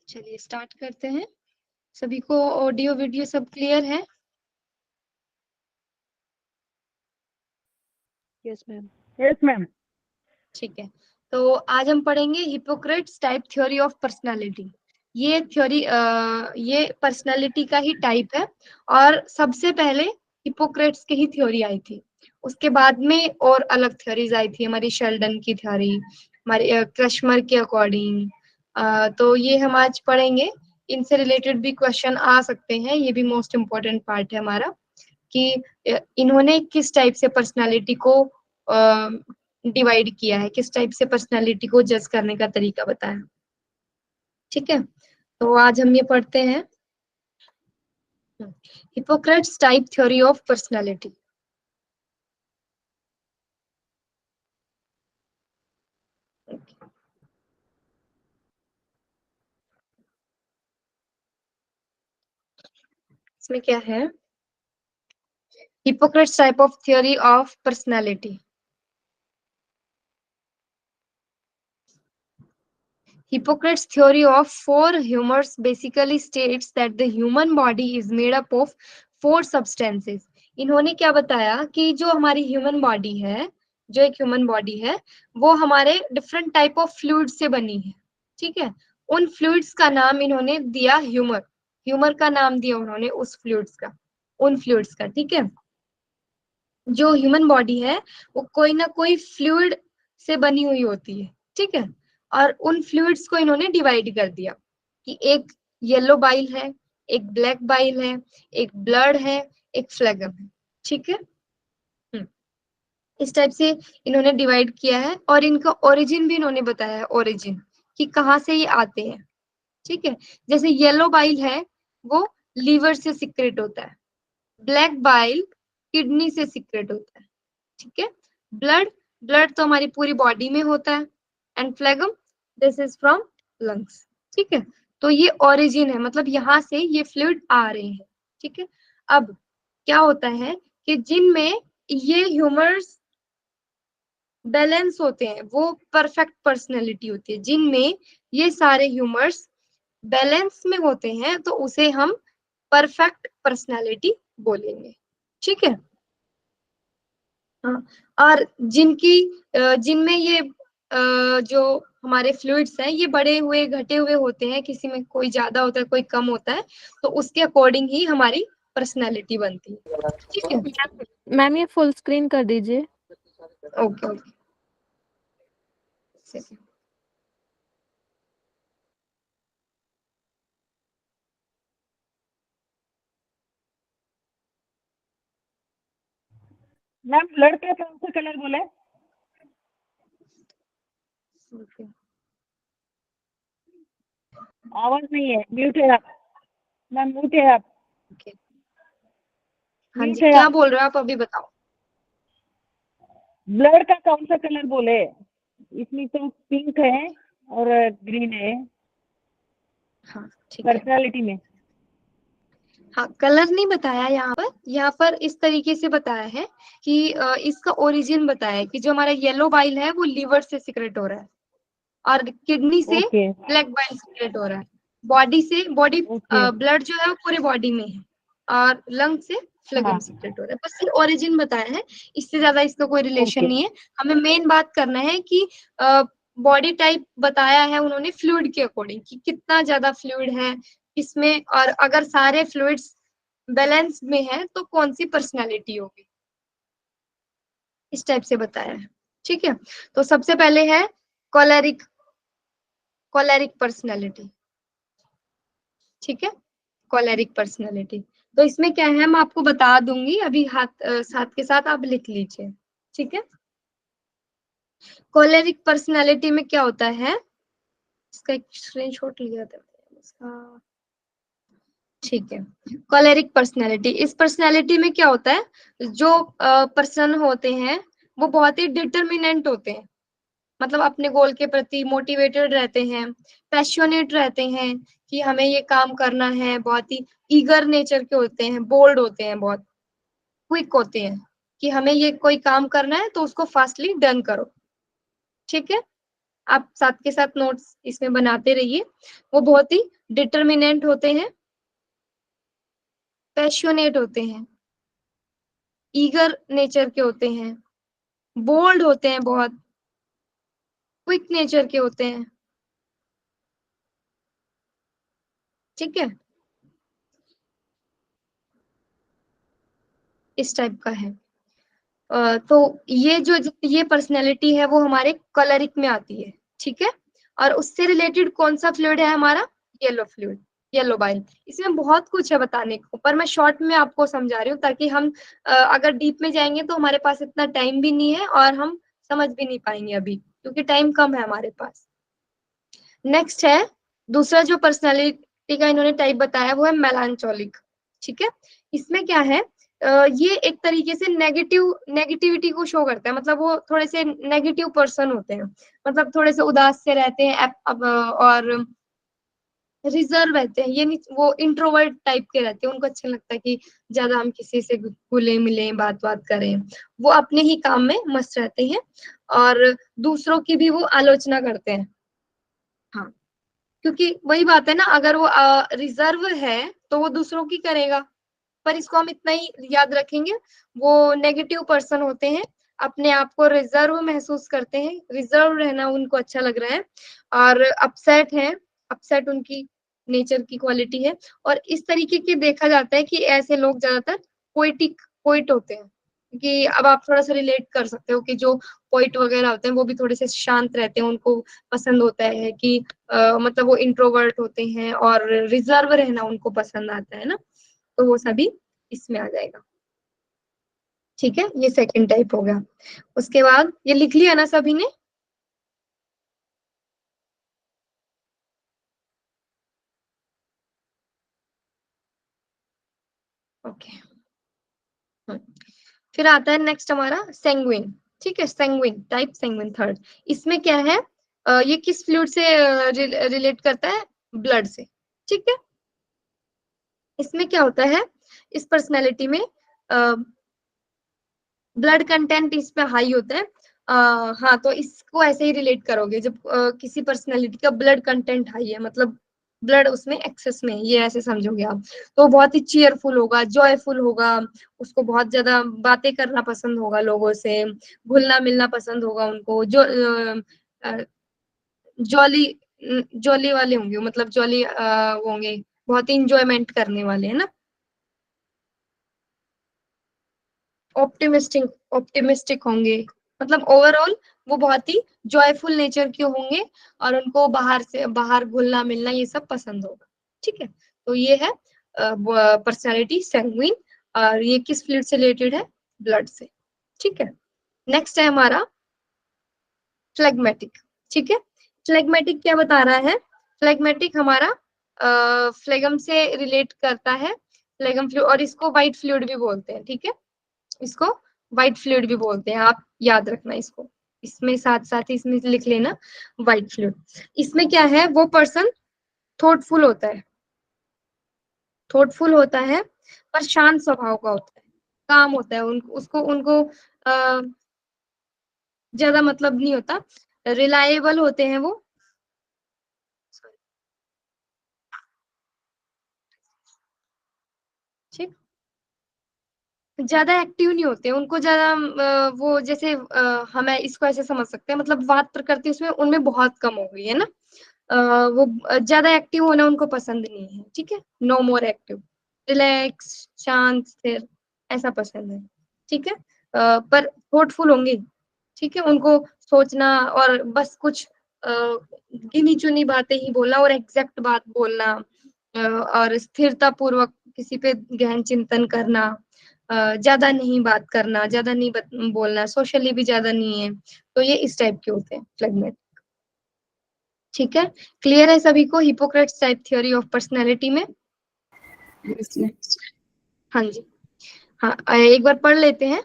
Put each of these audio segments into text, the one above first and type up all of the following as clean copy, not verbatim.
चलिए स्टार्ट करते हैं। सभी को ऑडियो वीडियो सब क्लियर है? Yes ma'am. Yes ma'am. ठीक है, तो आज हम पढ़ेंगे Hippocrates type theory of personality. ये थ्योरी ये पर्सनालिटी का ही टाइप है, और सबसे पहले हिपोक्रेट्स की ही थ्योरी आई थी। उसके बाद में और अलग थ्योरीज आई थी, हमारी शेल्डन की थ्योरी, हमारी क्रशमर के अकॉर्डिंग। तो ये हम आज पढ़ेंगे। इनसे रिलेटेड भी क्वेश्चन आ सकते हैं, ये भी मोस्ट इम्पोर्टेंट पार्ट है हमारा, कि इन्होंने किस टाइप से पर्सनालिटी को डिवाइड किया है, किस टाइप से पर्सनालिटी को जज करने का तरीका बताया। ठीक है, तो आज हम ये पढ़ते हैं Hippocrates type theory of personality. इसमें क्या है, Hippocrates type of theory of personality. Hippocrates' theory of four humors basically states that the human body is made up of four substances. इन्होंने क्या बताया कि जो हमारी ह्यूमन बॉडी है, जो एक ह्यूमन बॉडी है, वो हमारे डिफरेंट टाइप ऑफ फ्लूइड से बनी है। ठीक है, उन फ्लूइड्स का नाम इन्होंने दिया ह्यूमर। ह्यूमर का नाम दिया उन्होंने उस फ्लूइड्स का, उन फ्लूइड्स का। ठीक है, जो ह्यूमन बॉडी है वो कोई ना कोई फ्लूइड से बनी हुई होती है। ठीक है, और उन फ्लूइड्स को इन्होंने डिवाइड कर दिया कि एक येलो बाइल है, एक ब्लैक बाइल है, एक ब्लड है, एक फ्लेगम है। ठीक है, इस टाइप से इन्होंने डिवाइड किया है, और इनका ओरिजिन भी इन्होंने बताया है, ओरिजिन कि कहाँ से ये आते हैं। ठीक है, जैसे येलो बाइल है वो लीवर से सिक्रेट होता है, ब्लैक बाइल किडनी से सिक्रेट होता है। ठीक है, ब्लड ब्लड तो हमारी पूरी बॉडी में होता है, and phlegm this is from lungs. ठीक है, तो ये ओरिजिन है, मतलब यहाँ से ये फ्लूइड आ रहे हैं। ठीक है, अब क्या होता है कि जिनमें ये ह्यूमर्स बैलेंस होते हैं वो परफेक्ट पर्सनैलिटी होती है। जिनमें ये सारे ह्यूमर्स बैलेंस में होते हैं तो उसे हम परफेक्ट पर्सनैलिटी बोलेंगे। ठीक है, हाँ, और जिनमें ये जो हमारे फ्लूइड्स हैं ये बड़े हुए घटे हुए होते हैं, किसी में कोई ज्यादा होता है कोई कम होता है, तो उसके अकॉर्डिंग ही हमारी पर्सनैलिटी बनती है। ठीक है, मैम ये फुल स्क्रीन कर दीजिए। Okay okay. मैम ब्लड का कौन सा कलर बोले? आवाज नहीं है, म्यूट है आप मैम, म्यूट है आप। ओके, हाँ म्यूट जी, है क्या आप। बोल रहे हो आप, अभी बताओ। ब्लड का कौन सा कलर बोले? इसमें तो पिंक है और ग्रीन है हाँ ठीक है, पर्सनालिटी में। हाँ कलर नहीं बताया यहाँ पर, यहाँ पर इस तरीके से बताया है कि इसका ओरिजिन बताया है कि जो हमारा येलो बाइल है वो लीवर से सिक्रेट हो रहा है, और किडनी से ओके ब्लैक बाइल सिक्रेट हो रहा है, बॉडी से बॉडी ओके। ब्लड जो है वो पूरे बॉडी में है, और लंग से फ्लेगम हाँ सिक्रेट हो रहा है। बस सिर्फ ओरिजिन बताया है, इससे ज्यादा इसका कोई रिलेशन ओके नहीं है। हमें मेन बात करना है कि बॉडी टाइप बताया है उन्होंने फ्लूइड के अकॉर्डिंग कि कितना ज्यादा फ्लूइड है इसमें, और अगर सारे फ्लूइड्स बैलेंस में है तो कौन सी पर्सनैलिटी होगी, इस टाइप से बताया है। ठीक है, तो सबसे पहले है कॉलेरिक, कॉलेरिक पर्सनैलिटी। ठीक है, कॉलेरिक पर्सनैलिटी, तो इसमें क्या है मैं आपको बता दूंगी अभी, साथ के साथ आप लिख लीजिए। ठीक है, कॉलेरिक पर्सनैलिटी में क्या होता है, इसका एक स्क्रीनशॉट लिया था इसका। ठीक है, कॉलेरिक पर्सनैलिटी, इस पर्सनैलिटी में क्या होता है, जो पर्सन होते हैं वो बहुत ही डिटर्मिनेंट होते हैं। मतलब अपने गोल के प्रति मोटिवेटेड रहते हैं, पैशनेट रहते हैं कि हमें ये काम करना है, बहुत ही ईगर नेचर के होते हैं, बोल्ड होते हैं, बहुत क्विक होते हैं कि हमें ये कोई काम करना है तो उसको फास्टली डन करो। ठीक है, आप साथ के साथ नोट्स इसमें बनाते रहिए। वो बहुत ही डिटर्मिनेंट होते हैं, पैशनेट होते हैं, ईगर नेचर के होते हैं, बोल्ड होते हैं, बहुत क्विक नेचर के होते हैं। ठीक है, इस टाइप का है। तो ये पर्सनैलिटी है वो हमारे कलरिक में आती है। ठीक है, और उससे रिलेटेड कौन सा फ्लूइड है हमारा? Yellow fluid, yellow bile. इसमें बहुत कुछ है बताने को, पर मैं शॉर्ट में आपको समझा रही हूँ ताकि हम अगर डीप में जाएंगे तो हमारे पास इतना टाइम भी नहीं है और हम समझ भी नहीं पाएंगे अभी, क्योंकि टाइम कम है हमारे पास। नेक्स्ट है दूसरा जो पर्सनालिटी का इन्होंने टाइप बताया वो है मेलांचोलिक। ठीक है, इसमें क्या है, ये एक तरीके से नेगेटिविटी को शो करता है, मतलब वो थोड़े से नेगेटिव पर्सन होते हैं, मतलब थोड़े से उदास से रहते हैं और रिजर्व रहते हैं। ये नहीं, वो इंट्रोवर्ट टाइप के रहते हैं, उनको अच्छा लगता है कि ज्यादा हम किसी से घुले मिले बात बात करें। वो अपने ही काम में मस्त रहते हैं और दूसरों की भी वो आलोचना करते हैं। हाँ, क्योंकि वही बात है ना, अगर वो रिजर्व है तो वो दूसरों की करेगा, पर इसको हम इतना ही याद रखेंगे, वो नेगेटिव पर्सन होते हैं, अपने आप को रिजर्व महसूस करते हैं, रिजर्व रहना उनको अच्छा लग रहा है, और अपसेट है, अपसेट उनकी नेचर की क्वालिटी है। और इस तरीके के देखा जाता है कि ऐसे लोग ज्यादातर पोइट होते हैं, कि अब आप थोड़ा सा रिलेट कर सकते हो कि जो पोइट वगैरह होते हैं वो भी थोड़े से शांत रहते हैं, उनको पसंद होता है कि मतलब वो इंट्रोवर्ट होते हैं और रिजर्व रहना उनको पसंद आता है ना, तो वो सभी इसमें आ जाएगा। ठीक है, ये सेकंड टाइप हो गया। उसके बाद ये लिख लिया ना सभी ने? ओके। फिर आता है नेक्स्ट हमारा सेंग्विन। ठीक है, सेंग्विन टाइप, सेंग्विन थर्ड। इसमें क्या है, ये किस फ्लूइड से रिलेट करता है? ब्लड से। ठीक है, इसमें क्या होता है, इस पर्सनैलिटी में ब्लड कंटेंट इसमें हाई होता है। हाँ, तो इसको ऐसे ही रिलेट करोगे, जब किसी पर्सनैलिटी का ब्लड कंटेंट हाई है, मतलब ब्लड उसमें एक्सेस में है, ये ऐसे समझोगे आप। तो बहुत ही चीयरफुल होगा, जॉयफुल होगा, उसको बहुत ज्यादा बातें करना पसंद होगा, लोगों से घुलना मिलना पसंद होगा उनको, जो जॉली जॉली वाले होंगे, मतलब जॉली होंगे, बहुत ही इंजॉयमेंट करने वाले, है ना। ऑप्टिमिस्टिक ऑप्टिमिस्टिक होंगे, मतलब ओवरऑल वो बहुत ही जॉयफुल नेचर के होंगे और उनको बाहर घुलना मिलना ये सब पसंद होगा। ठीक है, तो ये है पर्सनालिटी सैंग्विन, और ये किस फ्लूइड से रिलेटेड है? ब्लड से। ठीक है, नेक्स्ट है हमारा फ्लेगमेटिक। ठीक है, फ्लेगमेटिक क्या बता रहा है? फ्लेगमेटिक हमारा फ्लेगम से रिलेट करता है, फ्लेगम फ्लूइड, और इसको व्हाइट फ्लूइड भी बोलते हैं। ठीक है, इसको व्हाइट फ्लूइड भी बोलते हैं, आप याद रखना इसको, इसमें साथ साथ ही इसमें लिख लेना व्हाइट फ्लूइड। इसमें क्या है, वो पर्सन थॉटफुल होता है, थॉटफुल होता है, पर शांत स्वभाव का होता है, काम होता है, उनको ज्यादा मतलब नहीं होता, रिलायबल होते हैं वो। ठीक, ज्यादा एक्टिव नहीं होते, उनको ज्यादा वो जैसे हमें इसको ऐसे समझ सकते हैं, मतलब बात प्रकृति उसमें उनमें बहुत कम हो गई है ना, वो ज्यादा एक्टिव होना उनको पसंद नहीं है। ठीक है, नो मोर एक्टिव, रिलैक्स, शांत, स्थिर, ऐसा पसंद है। ठीक है, पर थॉटफुल होंगे। ठीक है, उनको सोचना और बस कुछ गिनी चुनी बातें ही बोलना और एग्जैक्ट बात बोलना, और स्थिरता पूर्वक किसी पे गहन चिंतन करना, ज्यादा नहीं बात करना, ज्यादा नहीं बोलना, सोशली भी ज्यादा नहीं है, तो ये इस टाइप के होते हैं फ्लेगमेट। ठीक है, क्लियर है सभी को Hippocrates type theory of personality में? हाँ जी, हाँ, एक बार पढ़ लेते हैं।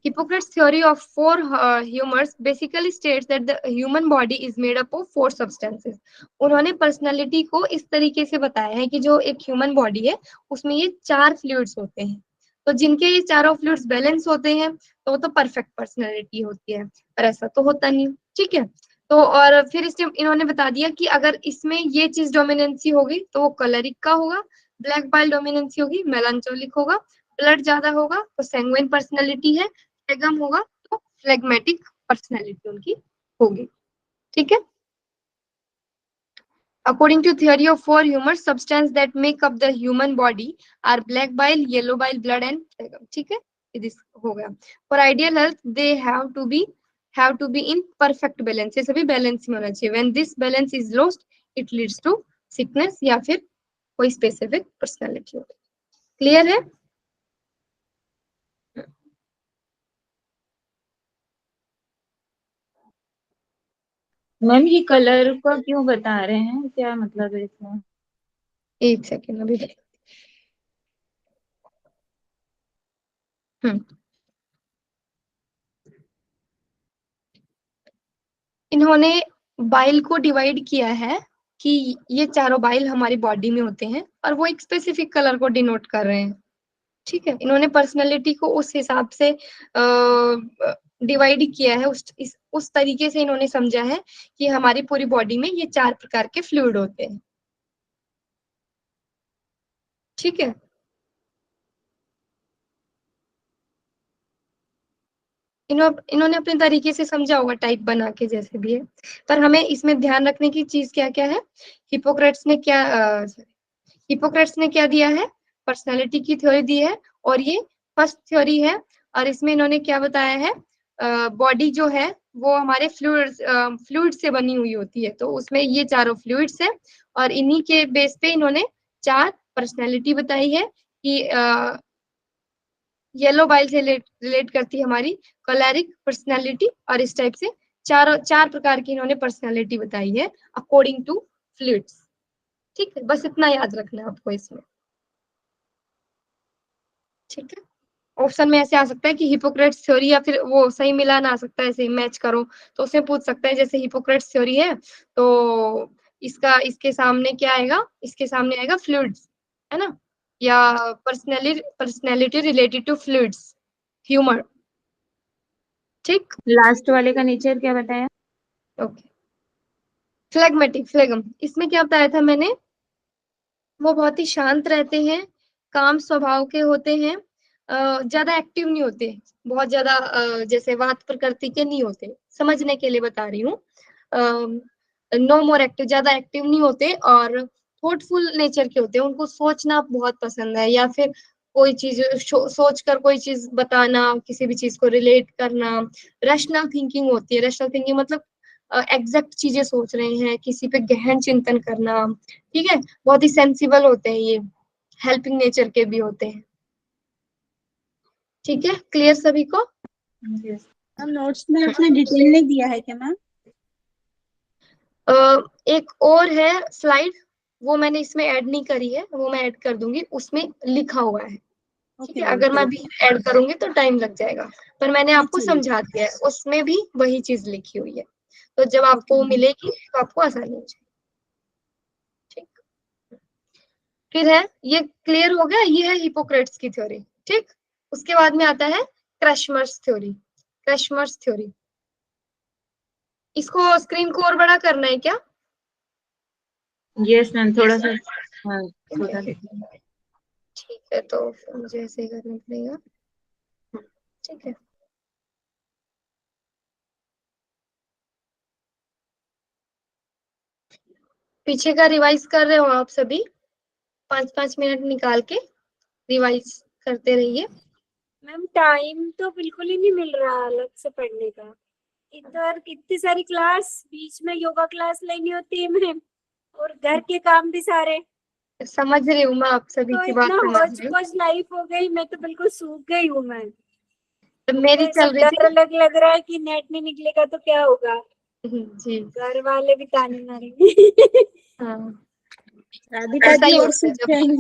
Hippocrates theory of four humors basically states that the human body is made up of four substances. उन्होंने पर्सनालिटी को इस तरीके से बताया है कि जो एक ह्यूमन बॉडी है उसमें ये चार फ्लूइड्स होते हैं, तो जिनके ये चारों फ्लूइड्स बैलेंस होते हैं तो वो तो परफेक्ट पर्सनालिटी होती है, पर ऐसा तो होता नहीं। ठीक है, तो और फिर इसमें इन्होंने बता दिया कि अगर इसमें ये चीज डोमिनेंसी होगी तो वो कलरिक का होगा, ब्लैक बाइल डोमिनेंसी होगी मेलांचोलिक होगा, ब्लड ज्यादा होगा तो सैंग्विन पर्सनालिटी है, फ्लेगम होगा तो फ्लेगमेटिक पर्सनालिटी उनकी होगी। ठीक है, according to theory of four humors, substance that make up the human body are black bile, yellow bile, blood and phlegm. ठीक है, this हो गया। for ideal health they have to be in perfect balance, ये सभी balance में होना चाहिए। when this balance is lost it leads to sickness या फिर कोई स्पेसिफिक पर्सनालिटी हो। क्लियर है? मैम ये कलर का क्यों बता रहे हैं, क्या मतलब है इसमें? एक सेकेंड अभी। इन्होंने बाइल को डिवाइड किया है कि ये चारों बाइल हमारी बॉडी में होते हैं और वो एक स्पेसिफिक कलर को डिनोट कर रहे हैं। ठीक है, इन्होंने पर्सनालिटी को उस हिसाब से डिवाइड किया है, उस तरीके से इन्होंने समझा है कि हमारी पूरी बॉडी में ये चार प्रकार के फ्लूइड होते हैं। ठीक है, इन्होंने अपने तरीके से समझा होगा टाइप बना के जैसे भी है, पर हमें इसमें ध्यान रखने की चीज क्या क्या है। हिपोक्रेट्स ने क्या दिया है, पर्सनालिटी की थ्योरी दी है और ये फर्स्ट थ्योरी है। और इसमें इन्होंने क्या बताया है, बॉडी जो है वो हमारे फ्लूइड से बनी हुई होती है, तो उसमें ये चारों फ्लूइड्स है और इन्हीं के बेस पे इन्होंने चार पर्सनालिटी बताई है कि येलो बाइल से रिलेट करती है हमारी कोलेरिक पर्सनालिटी, और इस टाइप से चार प्रकार की इन्होंने पर्सनालिटी बताई है अकॉर्डिंग टू फ्लूइड्स। ठीक है, बस इतना याद रखना है आपको इसमें। ठीक है, ऑप्शन में ऐसे आ सकता है कि हिपोक्रेट्स थ्योरी या फिर वो सही मिलान आ सकता है, ऐसे मैच करो तो उसमें पूछ सकता है जैसे हिपोक्रेट्स थ्योरी है तो इसके सामने क्या आएगा, इसके सामने आएगा फ्लूइड्स, है ना, या personality related to fluids, humour. ठीक, लास्ट वाले का नेचर क्या बताया? ओके, फ्लेगम, इसमें क्या बताया था मैंने, वो बहुत ही शांत रहते हैं, काम स्वभाव के होते हैं, ज्यादा एक्टिव नहीं होते, बहुत ज्यादा जैसे वात प्रकृति के नहीं होते, समझने के लिए बता रही हूँ। नो मोर एक्टिव, ज्यादा एक्टिव नहीं होते और थॉटफुल नेचर के होते हैं, उनको सोचना बहुत पसंद है या फिर कोई चीज सोच कर कोई चीज बताना, किसी भी चीज को रिलेट करना। रैशनल थिंकिंग होती है, रैशनल थिंकिंग मतलब एग्जैक्ट चीजें सोच रहे हैं, किसी पे गहन चिंतन करना। ठीक है, बहुत ही सेंसिबल होते हैं ये, हेल्पिंग नेचर के भी होते हैं। ठीक है, क्लियर सभी को? मैम नोट्स में आपने डिटेल नहीं दिया है क्या मैम? एक और है स्लाइड, वो मैंने इसमें ऐड नहीं करी है, वो मैं ऐड कर दूंगी, उसमें लिखा हुआ है। ठीक है, अगर मैं भी ऐड करूंगी तो टाइम लग जाएगा, पर मैंने आपको समझा दिया है, उसमें भी वही चीज लिखी हुई है, तो जब आपको मिलेगी तो आपको आसानी हो जाएगी। ठीक, फिर है ये क्लियर हो गया, ये है हिपोक्रेट्स की थ्योरी। ठीक, उसके बाद में आता है क्रैशमर्स थ्योरी। इसको स्क्रीन को और बड़ा करना है क्या? यस मैम, थोड़ा सा। हाँ, थोड़ा ठीक है, तो फिर मुझे ऐसे ही करना पड़ेगा। ठीक है, पीछे का रिवाइज कर रहे हो आप सभी, 5-5 मिनट निकाल के रिवाइज करते रहिए। मैम टाइम तो बिल्कुल ही नहीं मिल रहा अलग से पढ़ने का, इधर कितनी सारी क्लास, बीच में योगा क्लास लेनी होती है मैम, और घर के काम भी सारे, समझ रही हूँ मैं, आप सभी तो की बात इतना समझ होच रही हूँ। पोच लाइफ हो गई, मैं तो बिल्कुल सूख गई हूँ मैं। तो मेरी ऐसा चल रही डर थी लग रहा है कि नेट नहीं निकलेगा तो क्या होगा, जी। घर वाले भी ताने मारेंगे। हाँ, राधिका ऐसा जी ही और होता है सीख जब जाएंगी।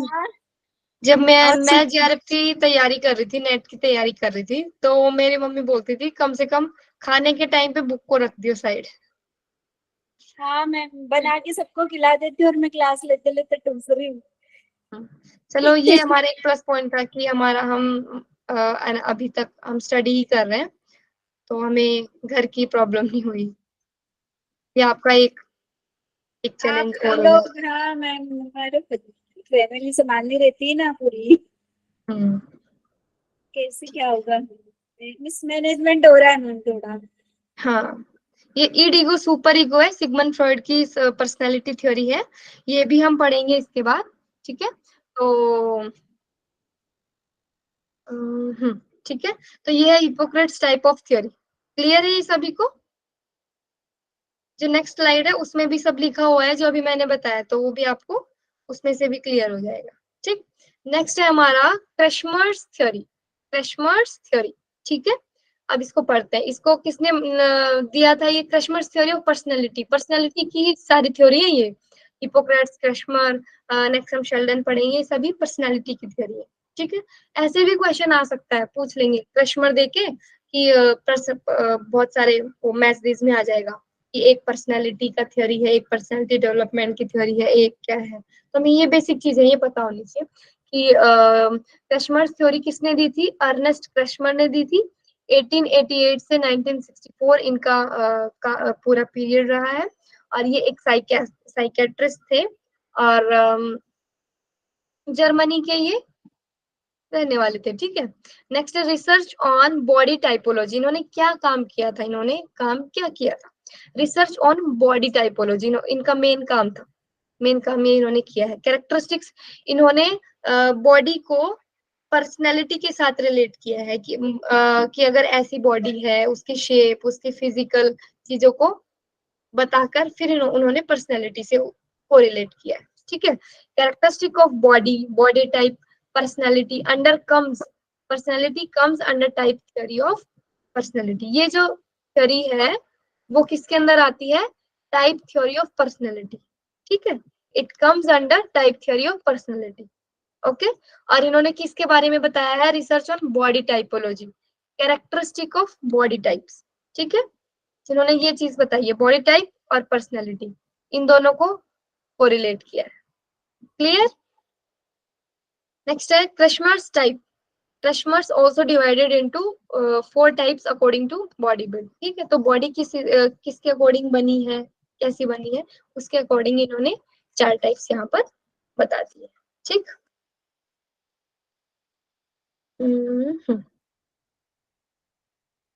जब मैं और JRF की तैयारी कर रही थी, नेट की तैयारी कर रही थी, तो मेरी मम्मी बोलती थी कम से कम खाने के टाइम पे बुक को रख दियो साइड। हाँ, मैं बना के सबको खिला देती हूँ और मैं क्लास लेते लेते टूस रही हूँ। चलो, ये हमारा एक प्लस पॉइंट था कि हमारा अभी तक हम स्टडी ही कर रहे हैं, तो हमें घर की प्रॉब्लम नहीं हुई। ये आपका एक आप चैलेंज और हो लोग, हाँ मैम, हमारे फैमिली संभालनी रहती है ना पूरी, हम्म, कैसे क्या होगा, मिसमैनेजमेंट हो रहा है मैम थोड़ा। हाँ, ये ईड ईगो सुपर ईगो है, सिगमंड फ्रॉइड की पर्सनालिटी थ्योरी है, ये भी हम पढ़ेंगे इसके बाद। ठीक है, तो ठीक है, तो ये है Hippocrates type of theory. Clear है ये सभी को? जो नेक्स्ट स्लाइड है उसमें भी सब लिखा हुआ है जो अभी मैंने बताया, तो वो भी आपको उसमें से भी क्लियर हो जाएगा। ठीक, नेक्स्ट है हमारा क्रशमर्स थ्योरी। क्रशमर्स थ्योरी, ठीक है, अब इसको पढ़ते हैं। इसको किसने दिया था? ये क्रशमर्स थ्योरी ऑफ पर्सनैलिटी, पर्सनैलिटी की सारी थ्योरी है ये। हिपोक्रेट्स, क्रशमर, नेक्स्ट हम शेल्डन पढ़ेंगे, ये सभी पर्सनैलिटी की थ्योरी है। ठीक है, ऐसे भी क्वेश्चन आ सकता है, पूछ लेंगे क्रशमर देके कि बहुत सारे मैसेज में आ जाएगा कि एक पर्सनैलिटी का थ्योरी है, एक पर्सनैलिटी डेवलपमेंट की थ्योरी है, एक क्या है। तो हमें ये बेसिक चीजें ये पता होनी चाहिए कि क्रशमर थ्योरी किसने दी थी? अर्नेस्ट क्रशमर ने दी थी। 1888 से 1964 इनका पूरा पीरियड रहा है, और ये एक साइकेट्रिस्ट थे, और जर्मनी के ये रहने वाले थे। ठीक है, next research on body typology. इन्होंने क्या काम किया था? इन्होंने काम क्या किया था? रिसर्च ऑन बॉडी टाइपोलॉजी इनका मेन काम था, मेन काम ये इन्होंने किया है। कैरेक्टरिस्टिक्स, इन्होंने बॉडी को पर्सनैलिटी के साथ रिलेट किया है कि अगर ऐसी बॉडी है, उसकी शेप, उसकी फिजिकल चीजों को बताकर फिर उन्होंने पर्सनैलिटी से कोरिलेट किया है। ठीक है, characteristic of body, body type, personality under comes, personality comes under type theory of personality. ये जो थ्योरी है वो किसके अंदर आती है? Type theory of personality. ठीक है, it comes under type theory of personality. Okay, और इन्होंने किसके बारे में बताया है? Research on body typology, characteristic of body types. ठीक है, जिन्होंने ये चीज बताई है, बॉडी टाइप और पर्सनैलिटी, इन दोनों को कोरिलेट किया है। क्लियर? नेक्स्ट है Kretschmer's type. Kretschmer's also divided into 4 types according to body build. ठीक है, तो बॉडी किसके अकॉर्डिंग बनी है, कैसी बनी है, उसके अकॉर्डिंग इन्होंने 4 टाइप्स यहाँ पर बता दिए। ठीक,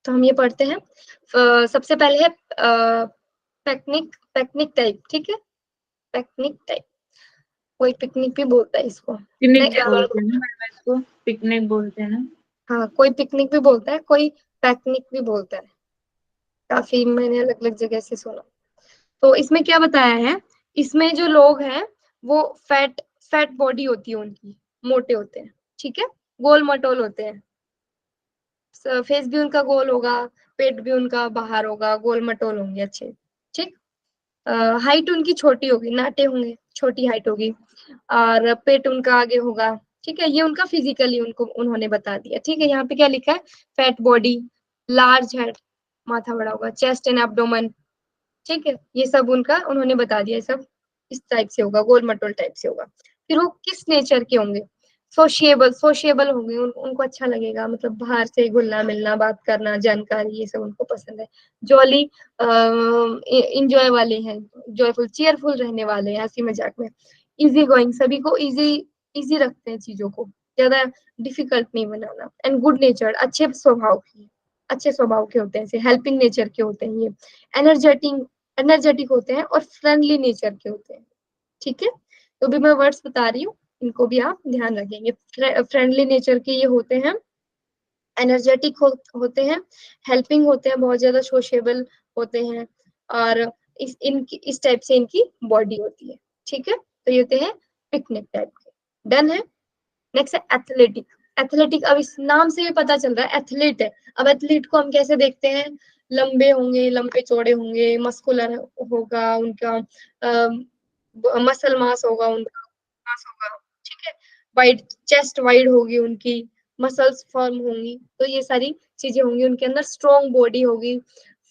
तो हम ये पढ़ते हैं। सबसे पहले है पैक्निक टाइप। ठीक है, पैक्निक टाइप, कोई पिकनिक भी बोलता है इसको। पिकनिक बोलते हैं ना मैम, इसको पिकनिक बोलते हैं ना। हाँ, कोई पिकनिक भी बोलता है, कोई पैक्निक भी बोलता है, काफी मैंने अलग अलग जगह से सुना। तो इसमें क्या बताया है? इसमें जो लोग हैं वो फैट बॉडी होती है उनकी, मोटे होते हैं। ठीक है, गोल मटोल होते हैं, फेस भी उनका गोल होगा, पेट भी उनका बाहर होगा, गोल मटोल होंगे अच्छे। ठीक, हाइट उनकी छोटी होगी, नाटे होंगे, छोटी हाइट होगी, और पेट उनका आगे होगा। ठीक है, ये उनका फिजिकली उनको उन्होंने बता दिया। ठीक है, यहाँ पे क्या लिखा है? फैट बॉडी, लार्ज हेड, माथा बड़ा होगा, चेस्ट एंड एब्डोमेन। ठीक है, ये सब उनका उन्होंने बता दिया, ये सब इस टाइप से होगा, गोल मटोल टाइप से होगा। फिर वो किस नेचर के होंगे? सोशिएबल होंगे, उनको अच्छा लगेगा, मतलब बाहर से घुलना मिलना, बात करना, जानकारी, ये सब उनको पसंद है। जॉली, इंजॉय वाले हैं, जॉयफुल, चीयरफुल रहने वाले हैं, हंसी मजाक में। इजी गोइंग, सभी को इजी रखते हैं चीजों को, ज्यादा डिफिकल्ट नहीं बनाना। एंड गुड नेचर, अच्छे स्वभाव के होते हैं, ऐसे हेल्पिंग नेचर के होते हैं ये। एनर्जेटिक होते हैं और फ्रेंडली नेचर के होते हैं। ठीक है, तो भी मैं वर्ड्स बता रही हूँ, इनको भी आप ध्यान रखेंगे। फ्रेंडली नेचर के ये होते हैं, एनर्जेटिक होते हैं, हेल्पिंग होते हैं, बहुत ज्यादा सोशेबल होते हैं, और इस टाइप से इनकी बॉडी होती है। ठीक है, तो ये होते हैं पिकनिक टाइप के। डन है। नेक्स्ट है एथलेटिक। एथलेटिक, अब इस नाम से भी पता चल रहा है एथलीट है। अब एथलीट को हम कैसे देखते हैं? लंबे होंगे, लंबे चौड़े होंगे, मस्कुलर होगा उनका, मसल मास होगा उनका, मास होगा। ठीक है, वाइड चेस्ट वाइड होगी उनकी, मसल्स फर्म होंगी, तो ये सारी चीजें होंगी उनके अंदर। स्ट्रॉन्ग बॉडी होगी,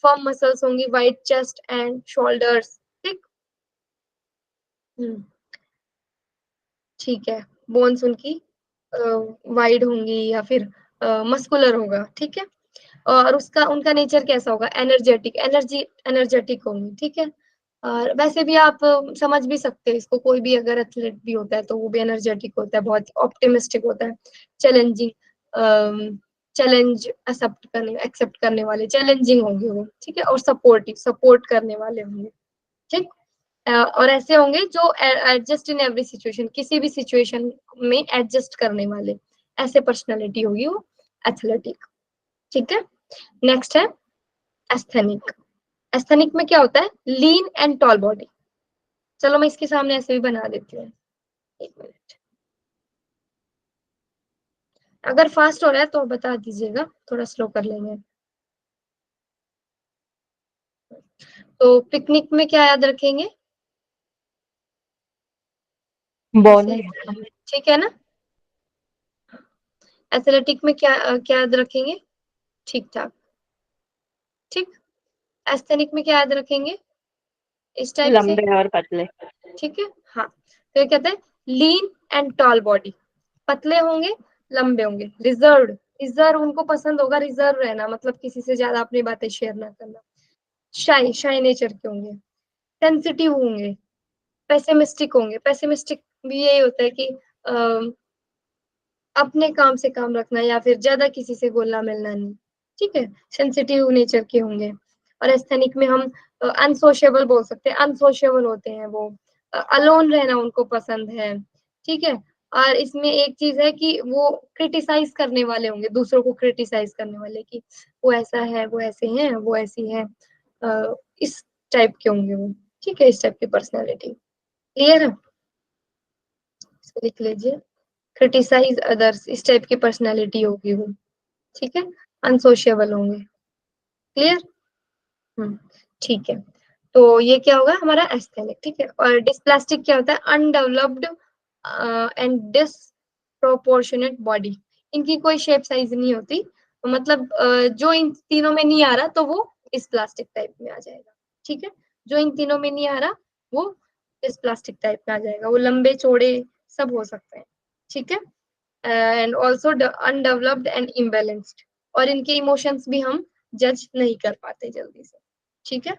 फर्म मसल्स होंगी, वाइड चेस्ट एंड शोल्डर्स। ठीक, ठीक है। बोन्स उनकी वाइड होंगी या फिर मस्कुलर होगा। ठीक है, और उसका उनका नेचर कैसा होगा? एनर्जेटिक, एनर्जेटिक होंगी। ठीक है, और वैसे भी आप समझ भी सकते हैं इसको, कोई भी अगर एथलीट भी होता है तो वो भी एनर्जेटिक होता है, बहुत ऑप्टिमिस्टिक होता है, चैलेंजिंग, चैलेंज एक्सेप्ट करने वाले, चैलेंजिंग होंगे वो। ठीक है, और सपोर्टिव, सपोर्ट करने वाले होंगे। ठीक, और ऐसे होंगे जो एडजस्ट इन एवरी सिचुएशन, किसी भी सिचुएशन में एडजस्ट करने वाले, ऐसे पर्सनालिटी होगी वो एथलेटिक। ठीक है, नेक्स्ट है एस्थेनिक। एस्थेनिक में क्या होता है? Lean and tall body. चलो मैं इसके सामने ऐसे भी बना देती हूँ, एक मिनट। अगर फास्ट हो रहा है तो बता दीजिएगा, थोड़ा स्लो कर लेंगे। तो पिकनिक में क्या याद रखेंगे? बोले ठीक है ना। एथलेटिक में क्या याद रखेंगे? ठीक ठाक। ठीक, एस्थेनिक में क्या याद रखेंगे? इस टाइप से, लंबे और पतले। ठीक है। हाँ, तो ये कहते हैं लीन एंड टॉल बॉडी, पतले होंगे, लंबे होंगे, रिजर्व, रिजर्व उनको पसंद होगा, रिजर्व रहना, मतलब किसी से ज्यादा अपनी बातें शेयर ना करना। शाई, शाई नेचर के होंगे, सेंसिटिव होंगे, पेसिमिस्टिक होंगे। पेसिमिस्टिक भी यही होता है कि अपने काम से काम रखना या फिर ज्यादा किसी से घुलना मिलना नहीं। ठीक है, सेंसिटिव नेचर के होंगे। और एस्थेनिक में हम अनसोशेबल बोल सकते हैं, अनसोशेबल होते हैं वो, अलोन रहना उनको पसंद है। ठीक है, और इसमें एक चीज है कि वो क्रिटिसाइज करने वाले होंगे, दूसरों को क्रिटिसाइज करने वाले, कि वो ऐसा है, वो ऐसे हैं, वो ऐसी है, इस टाइप के होंगे वो। ठीक है, इस टाइप की पर्सनैलिटी। क्लियर है? इसको लिख लीजिए, क्रिटिसाइज अदर्स, इस टाइप की पर्सनैलिटी होगी वो। ठीक है, अनसोशिएबल होंगे। क्लियर? ठीक है, तो ये क्या होगा हमारा एस्थेनिक। ठीक है, और डिस्प्लास्टिक क्या होता है? Undeveloped and disproportionate body. इनकी कोई शेप साइज नहीं होती, तो मतलब जो इन तीनों में नहीं आ रहा तो वो डिस्प्लास्टिक टाइप में आ जाएगा। ठीक है, जो इन तीनों में नहीं आ रहा वो डिस्प्लास्टिक टाइप में आ जाएगा, वो लंबे चौड़े सब हो सकते हैं। ठीक है, and also undeveloped and imbalanced, और इनके इमोशंस भी हम जज नहीं कर पाते जल्दी से। ठीक है,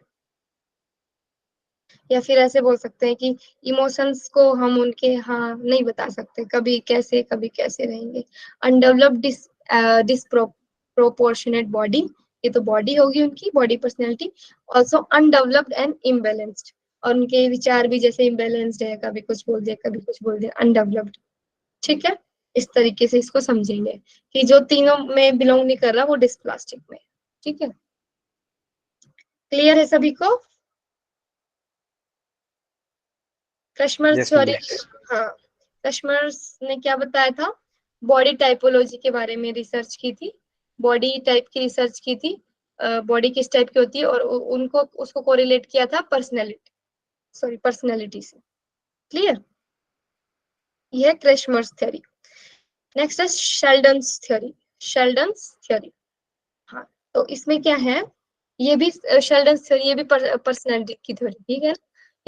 या फिर ऐसे बोल सकते हैं कि इमोशंस को हम उनके हाँ नहीं बता सकते, कभी कैसे रहेंगे। अनडेवलप्ड डिसप्रोपोर्शनेट बॉडी, ये तो बॉडी होगी उनकी, body personality. Also undeveloped and imbalanced, और उनके विचार भी जैसे इम्बेलेंस्ड है, कभी कुछ बोल दिया कभी कुछ बोल दिया, अनडेवलप्ड। ठीक है, इस तरीके से इसको समझेंगे कि जो तीनों में बिलोंग नहीं कर रहा वो डिस्प्लास्टिक में। ठीक है, क्लियर है सभी को? क्रशमर्स थ्योरी, हाँ, क्रशमर्स ने क्या बताया था? बॉडी टाइपोलॉजी के बारे में रिसर्च की थी, बॉडी टाइप की रिसर्च की थी, बॉडी किस टाइप की होती है, और उनको उसको कोरिलेट किया था पर्सनैलिटी से। क्लियर? यह क्रशमर्स थ्योरी। नेक्स्ट है शेल्डन्स थ्योरी। शेल्डन्स थ्योरी, हाँ, तो इसमें क्या है? ये भी शेल्डन्स थ्योरी, ये भी पर्सनैलिटी की थ्योरी। ठीक है,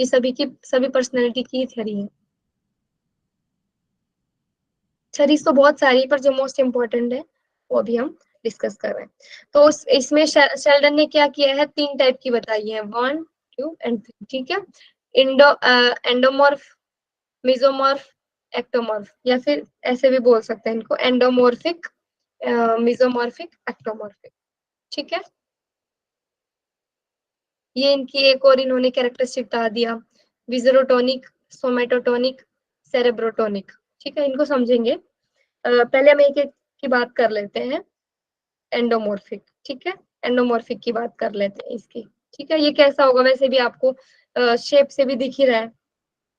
ये सभी पर्सनैलिटी की थ्योरी है। थ्योरीज तो बहुत सारी, पर जो मोस्ट इम्पोर्टेंट है वो अभी हम डिस्कस कर रहे हैं। तो इसमें शेल्डन ने क्या किया है? 3 टाइप की बताई है, 1, 2 एंड 3। ठीक है, एंडोमॉर्फ, मिजोमॉर्फ, एक्टोमॉर्फ, या फिर ऐसे भी बोल सकते हैं इनको, एंडोमॉर्फिक, मिजोमॉर्फिक, एक्टोमॉर्फिक। ठीक है, ये इनकी एक और इन्होंने कैरेक्टरिस्टिक बता दिया, विजरोटोनिक, सोमेटोटोनिक, सेरेब्रोटोनिक। ठीक है, इनको समझेंगे। पहले हम एक एक की बात कर लेते हैं। एंडोमॉर्फिक, ठीक है, एंडोमॉर्फिक की बात कर लेते हैं इसकी। ठीक है, ये कैसा होगा? वैसे भी आपको शेप से भी दिख ही रहा है।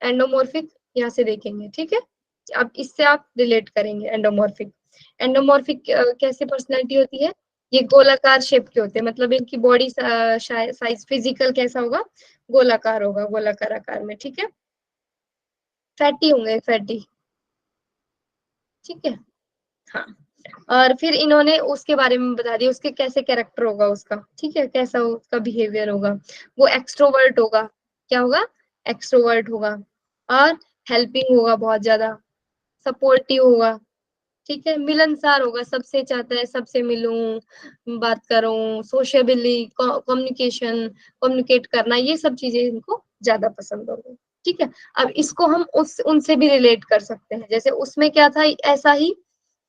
एंडोमॉर्फिक यहाँ से देखेंगे। ठीक है, अब इससे आप रिलेट करेंगे। एंडोमॉर्फिक, एंडोमॉर्फिक कैसी पर्सनैलिटी होती है? ये गोलाकार शेप के होते हैं, मतलब इनकी बॉडी साइज फिजिकल कैसा होगा? गोलाकार होगा, गोलाकार आकार में। ठीक है, फैटी होंगे, फैटी, ठीक है। हाँ, और फिर इन्होंने उसके बारे में बता दिया, उसके कैसे कैरेक्टर होगा उसका, ठीक है, कैसा उसका बिहेवियर होगा। वो एक्सट्रोवर्ट होगा, क्या होगा, एक्सट्रोवर्ट होगा, और हेल्पिंग होगा, बहुत ज्यादा सपोर्टिव होगा, ठीक है, मिलनसार होगा, सबसे चाहता है सबसे मिलूं, बात करूं, सोशेबली कम्युनिकेट करना, ये सब चीजें इनको ज्यादा पसंद होगी, ठीक है। अब इसको हम उनसे भी रिलेट कर सकते हैं, जैसे उसमें क्या था, ऐसा ही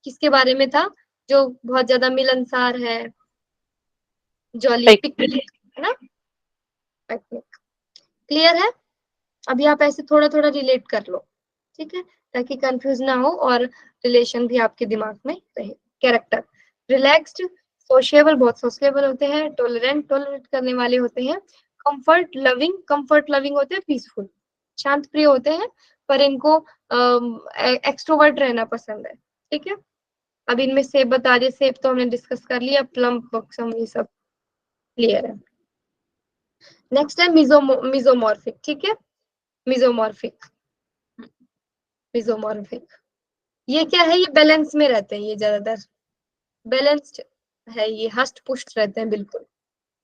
किसके बारे में था, जो बहुत ज्यादा मिलनसार है, जॉली, पिकनिक, है ना, पिकनिक। क्लियर है। अभी आप ऐसे थोड़ा थोड़ा रिलेट कर लो, ठीक है, ताकि कंफ्यूज ना हो और रिलेशन भी आपके दिमाग में रहे। कैरेक्टर, रिलैक्स्ड, सोशिएबल, बहुत सोशिएबल होते हैं, टॉलरेंट, टॉलरेट करने वाले होते हैं, कंफर्ट लविंग होते हैं, पीसफुल, शांत प्रिय होते हैं, पर इनको एक्सट्रोवर्ट रहना पसंद है, ठीक है। अब इनमें सेब बता दिए, सेब तो हमने डिस्कस कर लिया, प्लम, बक्सम, ये सब क्लियर है। नेक्स्ट है मिजोमॉर्फिक, ठीक है, मिजोमॉर्फिक, मिजोमॉर्फिक, ये क्या है, ये बैलेंस में रहते हैं, ये ज्यादातर बैलेंस्ड है, ये हष्ट पुष्ट रहते हैं, बिल्कुल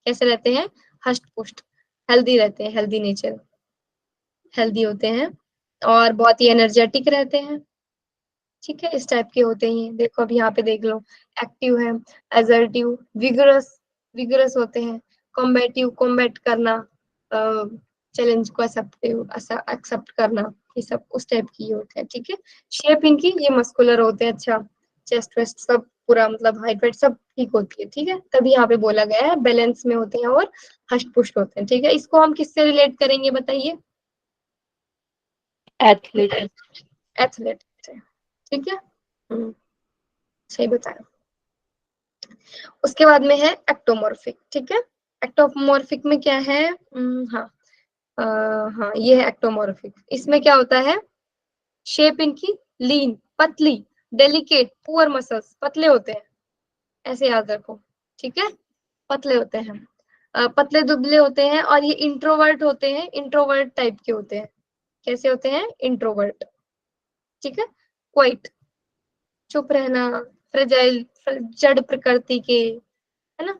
कैसे रहते हैं, हष्ट पुष्ट, हेल्दी रहते हैं, हेल्दी नेचर, हेल्दी होते हैं, और बहुत ही एनर्जेटिक रहते हैं, ठीक है, इस टाइप के होते हैं। देखो अब यहाँ पे देख लो, एक्टिव है, असर्टिव, विगरस होते हैं, कॉम्बेटिव, कॉम्बैट करना, चैलेंज को एक्सेप्ट करना, ये सब उस टाइप की होते हैं, ठीक है। शेप इनकी ये मस्कुलर होते हैं, अच्छा, चेस्ट वेस्ट सब पूरा, मतलब हाइट वेट सब ठीक होती है, ठीक है, तभी यहाँ पे बोला गया है बैलेंस में होते हैं और हष्ट पुष्ट होते हैं, ठीक है। इसको हम किससे रिलेट करेंगे बताइए, एथलीट। एथलेट, ठीक है, सही बताया। उसके बाद में है एक्टोमॉर्फिक, ठीक है। एक्टोमॉर्फिक में क्या है, हाँ, हाँ, ये है एक्टोमॉर्फिक। इसमें क्या होता है, शेप इनकी लीन, पतली, डेलिकेट, पुअर मसल्स, पतले होते हैं, ऐसे याद रखो, ठीक है, पतले होते हैं, पतले दुबले होते हैं, और ये इंट्रोवर्ट होते हैं, इंट्रोवर्ट टाइप के होते हैं, कैसे होते हैं, इंट्रोवर्ट, ठीक है, क्वाइट, चुप रहना, फ्रेजाइल, जड़ प्रकृति के, है ना,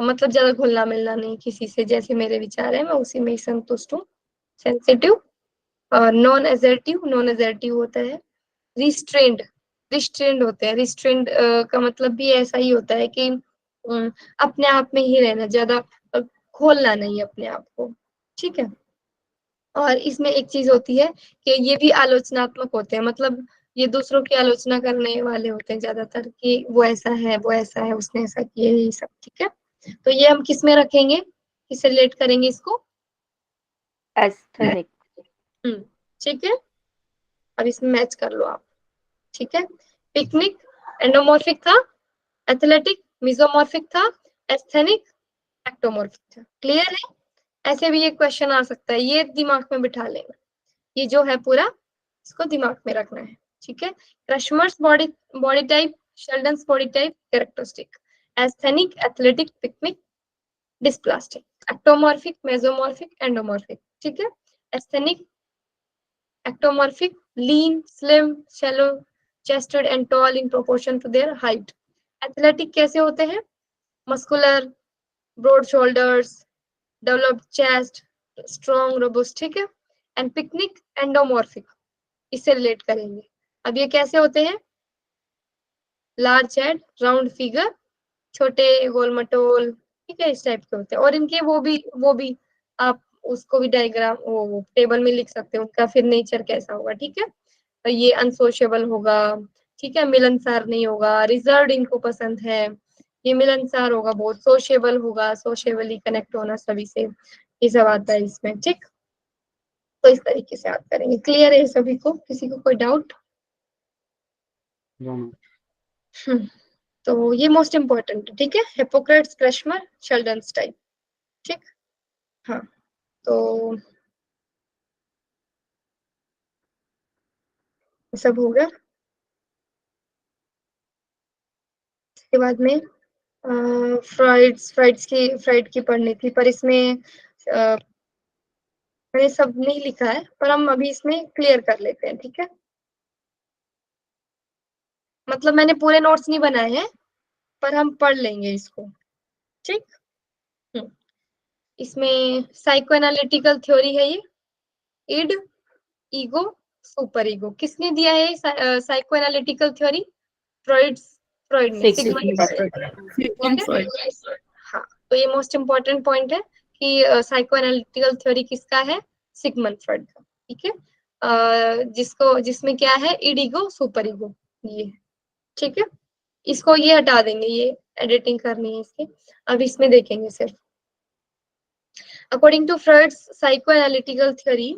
मतलब ज्यादा घुलना मिलना नहीं किसी से, जैसे मेरे विचार है मैं उसी में ही संतुष्ट हूँ, sensitive, non assertive, non assertive होता है, रिस्ट्रेंड, रिस्ट्रेंड होते हैं, रिस्ट्रेंड का मतलब भी ऐसा ही होता है कि अपने आप में ही रहना, ज्यादा खोलना नहीं अपने आप को, ठीक है। और इसमें एक चीज होती है कि ये भी आलोचनात्मक होते हैं, मतलब ये दूसरों की आलोचना करने वाले होते हैं ज्यादातर, कि वो ऐसा है, वो ऐसा है, उसने ऐसा किया, ये सब, ठीक है। तो ये हम किस में रखेंगे, किससे रिलेट करेंगे इसको, एस्थेनिक। ठीक है। अब इसमें मैच कर लो आप, ठीक है। पिकनिक एंडोमॉर्फिक था, एथलेटिक मिजोमॉर्फिक था, एस्थेनिक एक्टोमॉर्फिक था, क्लियर है। ऐसे भी ये क्वेश्चन आ सकता है, ये दिमाग में बिठा लेना, ये जो है पूरा इसको दिमाग में रखना है, ठीक है। Kretschmer's body body type, Sheldon's body type, characteristic, asthenic, athletic, pyknic, dysplastic, ectomorphic, mesomorphic, endomorphic, ठीक है। Asthenic, ectomorphic, lean, slim, shallow chested and tall in proportion to their height. Athletic कैसे होते हैं, muscular, broad shoulders, developed chest, strong, robust, ठीक है। and picnic, endomorphic, इससे relate करेंगे। अब ये कैसे होते हैं, लार्ज हेड, राउंड फिगर, छोटे गोल मटोल, ठीक है, इस टाइप के होते हैं। और इनके वो भी आप उसको भी डायग्राम वो टेबल में लिख सकते हो, उनका फिर नेचर कैसा होगा, ठीक है। तो ये अनसोशेबल होगा, ठीक है, मिलनसार नहीं होगा, रिजर्व इनको पसंद है, ये मिलनसार होगा, बहुत सोशेबल होगा, सोशेबली कनेक्ट होना सभी से, ये सब आता है इसमें, ठीक। तो इस तरीके से आप करेंगे, क्लियर है सभी को, किसी को कोई डाउट। तो ये मोस्ट इम्पोर्टेंट है, ठीक है, हिपोक्रेट्स, क्रशमर, शेल्डन्स टाइप, ठीक। हाँ, तो सब हो गया। इसके बाद में फ्राइड्स की पढ़नी थी, पर इसमें मैंने सब नहीं लिखा है, पर हम अभी इसमें क्लियर कर लेते हैं, ठीक है। मतलब मैंने पूरे नोट्स नहीं बनाए हैं, पर हम पढ़ लेंगे इसको, ठीक। इसमें साइको एनालिटिकल थ्योरी है ये, इड, ईगो, सुपर ईगो। किसने दिया है साइको एनालिटिकल थ्योरी? फ्रॉइड ने, सिगमंड फ्रॉइड। हाँ, तो ये मोस्ट इम्पोर्टेंट पॉइंट है कि साइको एनालिटिकल थ्योरी किसका है? सिगमंड फ्रॉइड का, ठीक है। जिसमें क्या है? इड, ईगो, सुपर ईगो, ये, ठीक है। इसको ये हटा देंगे, ये एडिटिंग करनी है इसकी, अब इसमें देखेंगे सिर्फ। According to Freud's psychoanalytical theory,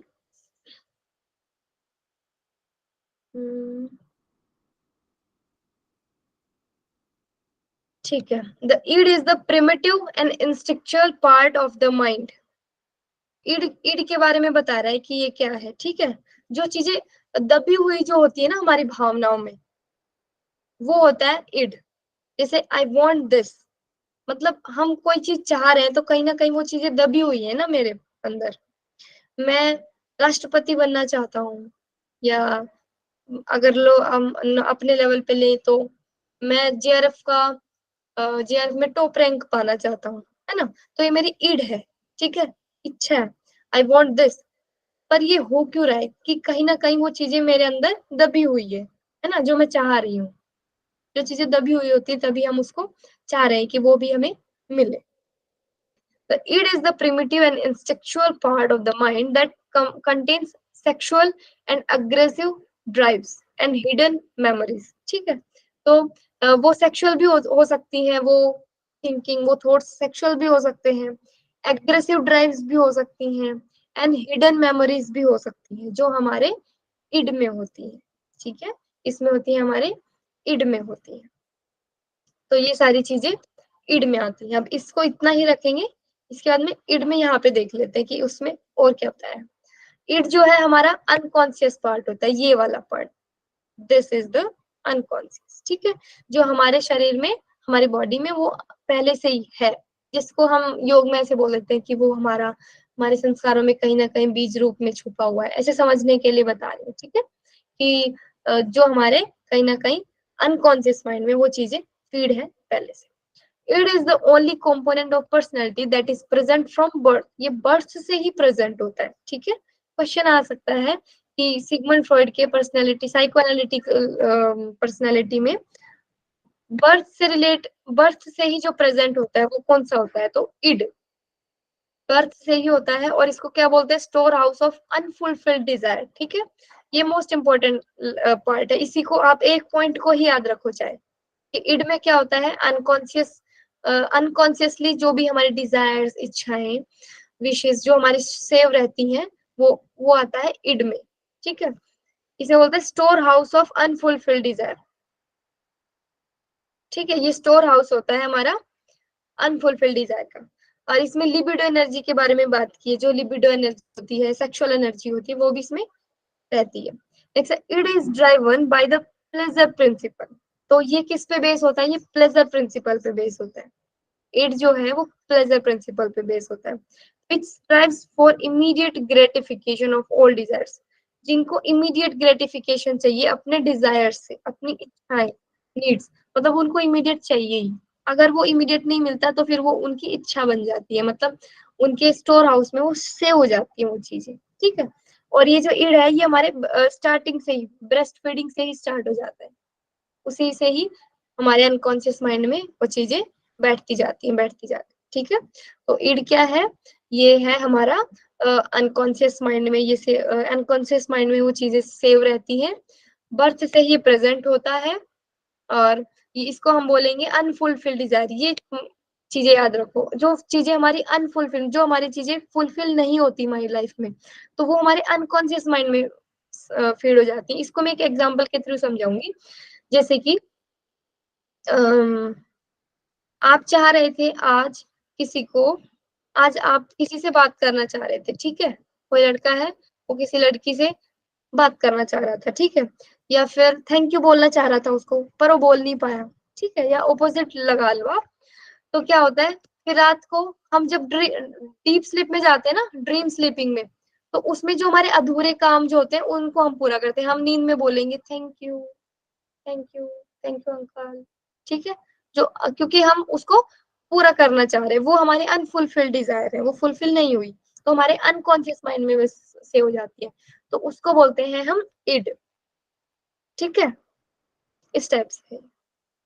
ठीक है, the id is the primitive and instinctual part of the mind. Id के बारे में बता रहा है कि ये क्या है, ठीक है। जो चीजें दबी हुई जो होती है ना हमारी भावनाओं में, वो होता है ईड। जैसे आई वॉन्ट दिस, मतलब हम कोई चीज चाह रहे हैं तो कहीं ना कहीं वो चीजें दबी हुई है ना मेरे अंदर। मैं राष्ट्रपति बनना चाहता हूँ, या अगर हम अपने लेवल पे ले तो मैं जेआरएफ में टॉप रैंक पाना चाहता हूँ, है ना। तो ये मेरी ईड है, ठीक है, इच्छा है, आई वॉन्ट दिस। पर ये हो क्यों रहा है कि कहीं ना कहीं वो चीजें मेरे अंदर दबी हुई है ना, जो मैं चाह रही हूँ। जो चीजें दबी हुई होती है तभी हम उसको चाह रहे हैं कि वो भी हमें मिले। The id is the primitive and instinctual part of the mind that contains sexual and aggressive drives and hidden memories, ठीक है। तो वो सेक्सुअल भी हो सकती हैं, वो थिंकिंग, वो थॉट्स सेक्सुअल भी हो सकते हैं, एग्रेसिव ड्राइव्स भी हो सकती हैं, एंड हिडन मेमोरीज भी हो सकती हैं, जो हमारे इड में होती है, ठीक है। इसमें होती है, हमारे इड में होती है। तो ये सारी चीजें इड में आती हैं। अब इसको इतना ही रखेंगे, इसके बाद में इड में यहाँ पे देख लेते हैं कि उसमें और क्या होता है। इड जो है हमारा अनकॉन्शियस पार्ट होता है, ये वाला part, this is the unconscious, ठीक है। जो हमारे शरीर में, हमारी बॉडी में वो पहले से ही है, जिसको हम योग में ऐसे बोल देते हैं कि वो हमारे संस्कारों में कहीं ना कहीं बीज रूप में छुपा हुआ है, ऐसे समझने के लिए बता रही हूँ, ठीक है। कि जो हमारे कहीं ना कहीं अनकॉन्शियस माइंड में वो चीजें फीड है पहले से। It is the only component of personality that is present from birth. ये बर्थ से ही प्रेजेंट होता है, ठीक है। क्वेश्चन आ सकता है कि सिगमंड फ्रॉइड के पर्सनालिटी, साइकोएनालिटिकल पर्सनालिटी में बर्थ से ही जो प्रेजेंट होता है वो कौन सा होता है? तो इड बर्थ से ही होता है, और इसको क्या बोलते हैं? Store house of unfulfilled Dzire, ठीक है। ये मोस्ट इंपोर्टेंट पार्ट है, इसी को आप एक पॉइंट को ही याद रखो, चाहे कि इड में क्या होता है, अनकॉन्शियसली जो भी हमारी डिजायर्स, इच्छाएं, विशेष जो हमारी सेव रहती हैं, वो आता है इड में, ठीक है। इसे बोलते हैं store house of unfulfilled Dzire, ठीक है। ये स्टोर हाउस होता है हमारा अनफुलफिल्ड डिजायर का। और इसमें लिबिडो एनर्जी के बारे में बात की है, जो लिबिडो एनर्जी होती है, सेक्सुअल एनर्जी होती है, वो भी इसमें रहती है। Next, id is driven by the pleasure principle. तो ये किस पे बेस होता है? ये प्लेजर प्रिंसिपल पे बेस होता है। इड जो है वो प्लेजर प्रिंसिपल पे बेस होता है, which strives for immediate gratification of all desires। जिनको इमीडिएट ग्रेटिफिकेशन चाहिए अपने डिजायर से, अपनी इच्छाएं, नीड्स, मतलब उनको इमीडिएट चाहिए ही। अगर वो इमीडिएट नहीं मिलता तो फिर वो उनकी इच्छा बन जाती है, मतलब उनके स्टोर हाउस में वो सेव हो जाती है वो चीजें, ठीक है। और ये जो इड है ये हमारे स्टार्टिंग से ही, ब्रेस्ट फीडिंग से ही स्टार्ट हो जाता है, उसी से ही हमारे अनकॉन्शियस माइंड में वो चीजें बैठती जाती हैं, ठीक है। तो इड क्या है? ये है हमारा अनकॉन्शियस माइंड में, ये अनकॉन्शियस माइंड में वो चीजें सेव रहती हैं, बर्थ से ही प्रेजेंट होता है, और इसको हम बोलेंगे अनफुलफिल्ड डिजायर। ये चीजें याद रखो, जो चीजें हमारी अनफुलफिल, जो हमारी चीजें फुलफिल नहीं होती हमारी लाइफ में, तो वो हमारे अनकॉन्शियस माइंड में फीड हो जाती है। इसको मैं एक एग्जांपल के थ्रू समझाऊंगी। जैसे कि आप चाह रहे थे आज आप किसी से बात करना चाह रहे थे, ठीक है। कोई लड़का है, वो किसी लड़की से बात करना चाह रहा था, ठीक है, या फिर थैंक यू बोलना चाह रहा था उसको, पर वो बोल नहीं पाया, ठीक है, या ऑपोजिट लगा लो आप। तो क्या होता है, फिर रात को हम जब डीप स्लीप में जाते हैं ना, ड्रीम स्लीपिंग में, तो उसमें जो हमारे अधूरे काम जो होते हैं उनको हम पूरा करते हैं। हम नींद में बोलेंगे thank you, thank you, thank you uncle. ठीक है, जो क्योंकि हम उसको पूरा करना चाह रहे हैं, वो हमारे अनफुलफिल्ड डिजायर है, वो फुलफिल नहीं हुई तो हमारे अनकॉन्शियस माइंड में से हो जाती है, तो उसको बोलते हैं हम इड। ठीक है, इस टाइप से।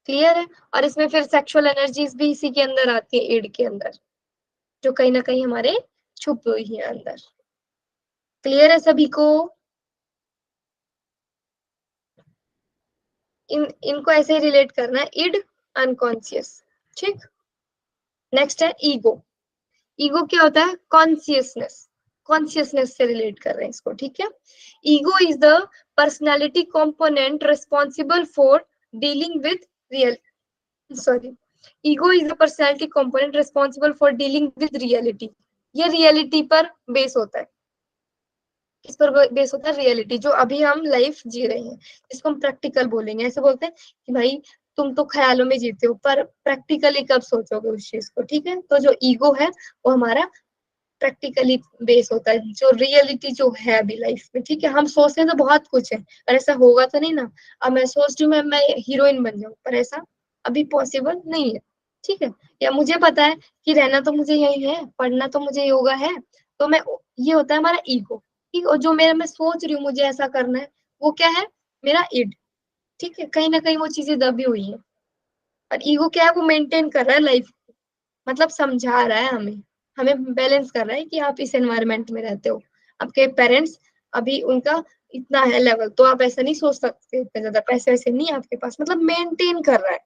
क्लियर है? और इसमें फिर सेक्सुअल एनर्जीज भी इसी के अंदर आती है, इड के अंदर, जो कहीं ना कहीं हमारे छुप हुई है अंदर। क्लियर है सभी को? इनको ऐसे ही रिलेट करना है, इड अनकॉन्शियस। ठीक, नेक्स्ट है ईगो। ईगो क्या होता है? कॉन्शियसनेस, कॉन्शियसनेस से रिलेट कर रहे हैं इसको। ठीक है, ego is the personality component responsible for dealing with real ego is the personality component responsible for dealing with reality. ये रियलिटी पर बेस होता है। किस पर बेस होता है? रियलिटी, जो अभी हम लाइफ जी रहे हैं, इसको हम प्रैक्टिकल बोलेंगे। ऐसे बोलते हैं कि भाई तुम तो ख्यालों में जीते हो, पर प्रैक्टिकली कब सोचोगे उस चीज को। ठीक है, तो जो ईगो है वो हमारा प्रैक्टिकली बेस होता है, जो रियलिटी जो है अभी लाइफ में। ठीक है, हम सोचते हैं तो बहुत कुछ है, पर ऐसा होगा तो नहीं ना। अब मैं सोच रही हूँ मैं हीरोइन बन जाऊं, पर ऐसा अभी पॉसिबल नहीं है। ठीक है, या मुझे पता है कि रहना तो मुझे यही है, पढ़ना तो मुझे योगा है, तो मैं, ये होता है हमारा ईगो। ठीक, और जो मैं सोच रही हूँ मुझे ऐसा करना है, वो क्या है? मेरा इड। ठीक है, कहीं ना कहीं वो चीजें दबी हुई है, और ईगो क्या है? वो मेंटेन कर रहा है लाइफ, मतलब समझा रहा है हमें, हमें बैलेंस कर रहा है कि आप इस एनवायरनमेंट में रहते हो, आपके पेरेंट्स अभी उनका इतना है लेवल, तो आप ऐसा नहीं सोच सकते, इतने ज्यादा पैसे वैसे नहीं है आपके पास, मतलब मेंटेन कर रहा है।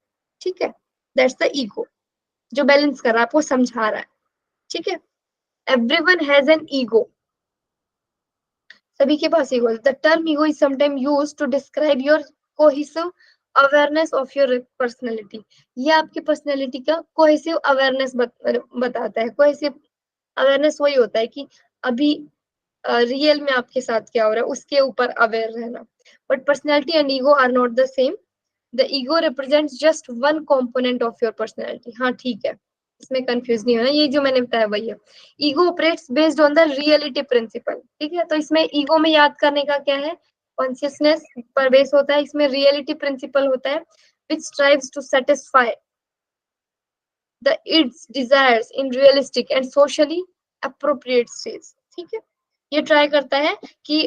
ठीक है, दैट्स द ईगो, जो बैलेंस कर रहा है, आपको समझा रहा है। ठीक है, एवरीवन हैज एन ईगो, सभी के पास ईगो है। The term ego is sometime used to describe your cohesive awareness of your personality. ये आपकी पर्सनैलिटी का कोहेसिव अवेयरनेस बताता है। कोहेसिव अवेयरनेस वही होता है कि अभी रियल में आपके साथ क्या हो रहा है, उसके ऊपर अवेयर रहना। But personality and ego are not the same. The ego represents just one component of your personality. हाँ ठीक है, इसमें कंफ्यूज नहीं होना, ये जो मैंने बताया वही है। Ego operates based on the reality principle. ठीक है, तो इसमें ईगो में याद करने का क्या है? कॉन्शियसनेस पर बेस होता है, इसमें रियलिटी प्रिंसिपल होता है, which strives to satisfy the its desires in realistic and socially appropriate ways। ठीक है, ये ट्राई करता है कि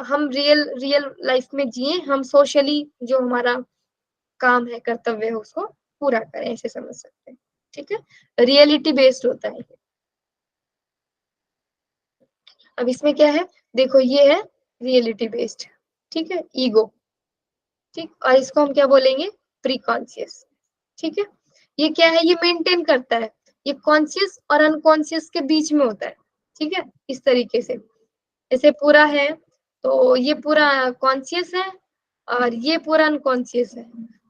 हम रियल लाइफ में जिए, हम सोशली जो हमारा काम है, कर्तव्य है, उसको पूरा करें, ऐसे समझ सकते हैं। ठीक है, रियलिटी बेस्ड होता है ये। अब इसमें क्या है? देखो, ये है रियलिटी बेस्ड। ठीक है, ईगो। ठीक, और इसको हम क्या बोलेंगे? Pre conscious. ठीक है, ये क्या है? ये मेंटेन करता है, ये कॉन्शियस और अनकॉन्शियस के बीच में होता है। ठीक है, इस तरीके से, ऐसे पूरा है तो ये पूरा कॉन्शियस है और ये पूरा अनकॉन्शियस है,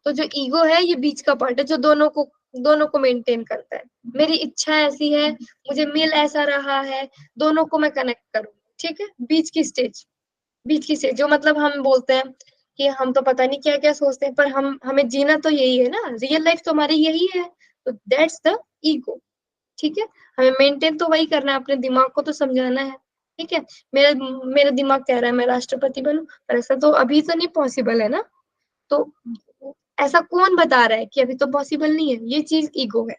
तो जो ईगो है ये बीच का पार्ट है, जो दोनों को मेंटेन करता है। मेरी इच्छा ऐसी है, मुझे मिल ऐसा रहा है, दोनों को मैं कनेक्ट करूँ। ठीक है, बीच की स्टेज जो मतलब हम बोलते हैं कि हम तो पता नहीं क्या क्या सोचते हैं, पर हमें जीना तो यही है ना, रियल लाइफ तो हमारी यही है, तो दैट्स द ईगो। ठीक है, हमें मेंटेन तो वही करना है, अपने दिमाग को तो समझाना है। ठीक है, मेरा दिमाग कह रहा है मैं राष्ट्रपति बनूं, पर ऐसा तो अभी तो नहीं पॉसिबल है ना, तो ऐसा कौन बता रहा है कि अभी तो पॉसिबल नहीं है? ये चीज ईगो है,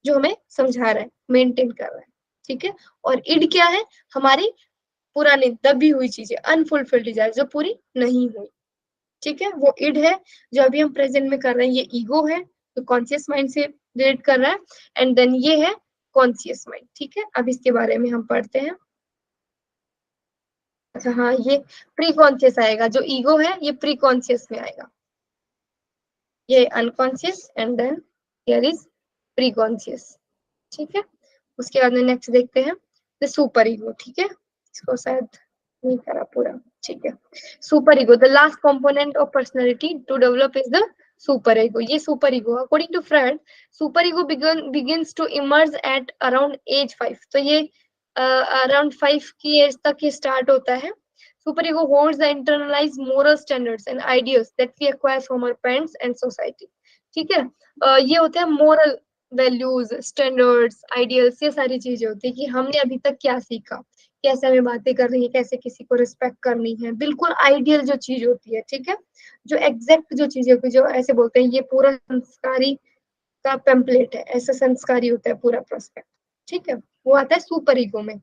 जो हमें समझा रहा है, मेंटेन कर रहा है। ठीक है, और इड क्या है? हमारी पुरानी दबी हुई चीजें, अनफुलफिल्ड डिजायर, जो पूरी नहीं हुई। ठीक है, वो इड है जो अभी हम प्रेजेंट में कर रहे हैं, ये ईगो है तो कॉन्शियस माइंड से रिलेट कर रहा है, एंड देन ये है कॉन्शियस माइंड। ठीक है, अब इसके बारे में हम पढ़ते हैं। अच्छा हाँ, ये प्री कॉन्शियस आएगा, जो ईगो है ये प्री कॉन्शियस में आएगा, ये unconscious and then here is pre conscious. ठीक है, उसके बाद में नेक्स्ट देखते हैं द सुपर ईगो। ठीक है, इसको शायद नहीं करा पूरा। ठीक है, super ego, the last component of personality to develop is the super ego. ये super ego, according to Freud, super ego begins to emerge at around age 5। तो ये अराउंड 5 की एज तक ये स्टार्ट होता है। Super ego holds the internalised moral standards and ideas that we acquire from our parents and society. ठीक है, ये होते हैं वैल्यूज, स्टैंडर्ड्स, आइडियल्स, ये सारी चीजें होती है कि हमने अभी तक क्या सीखा, कैसे हमें बातें करनी है, कैसे किसी को रिस्पेक्ट करनी है, बिल्कुल आइडियल जो चीज होती है, ठीक है, जो एग्जैक्ट जो चीजें होती है, जो ऐसे बोलते हैं ये पूरा संस्कारी का पेम्पलेट है, ऐसा संस्कारी होता है पूरा प्रोस्पेक्ट, ठीक है, वो आता है सुपर ईगो में,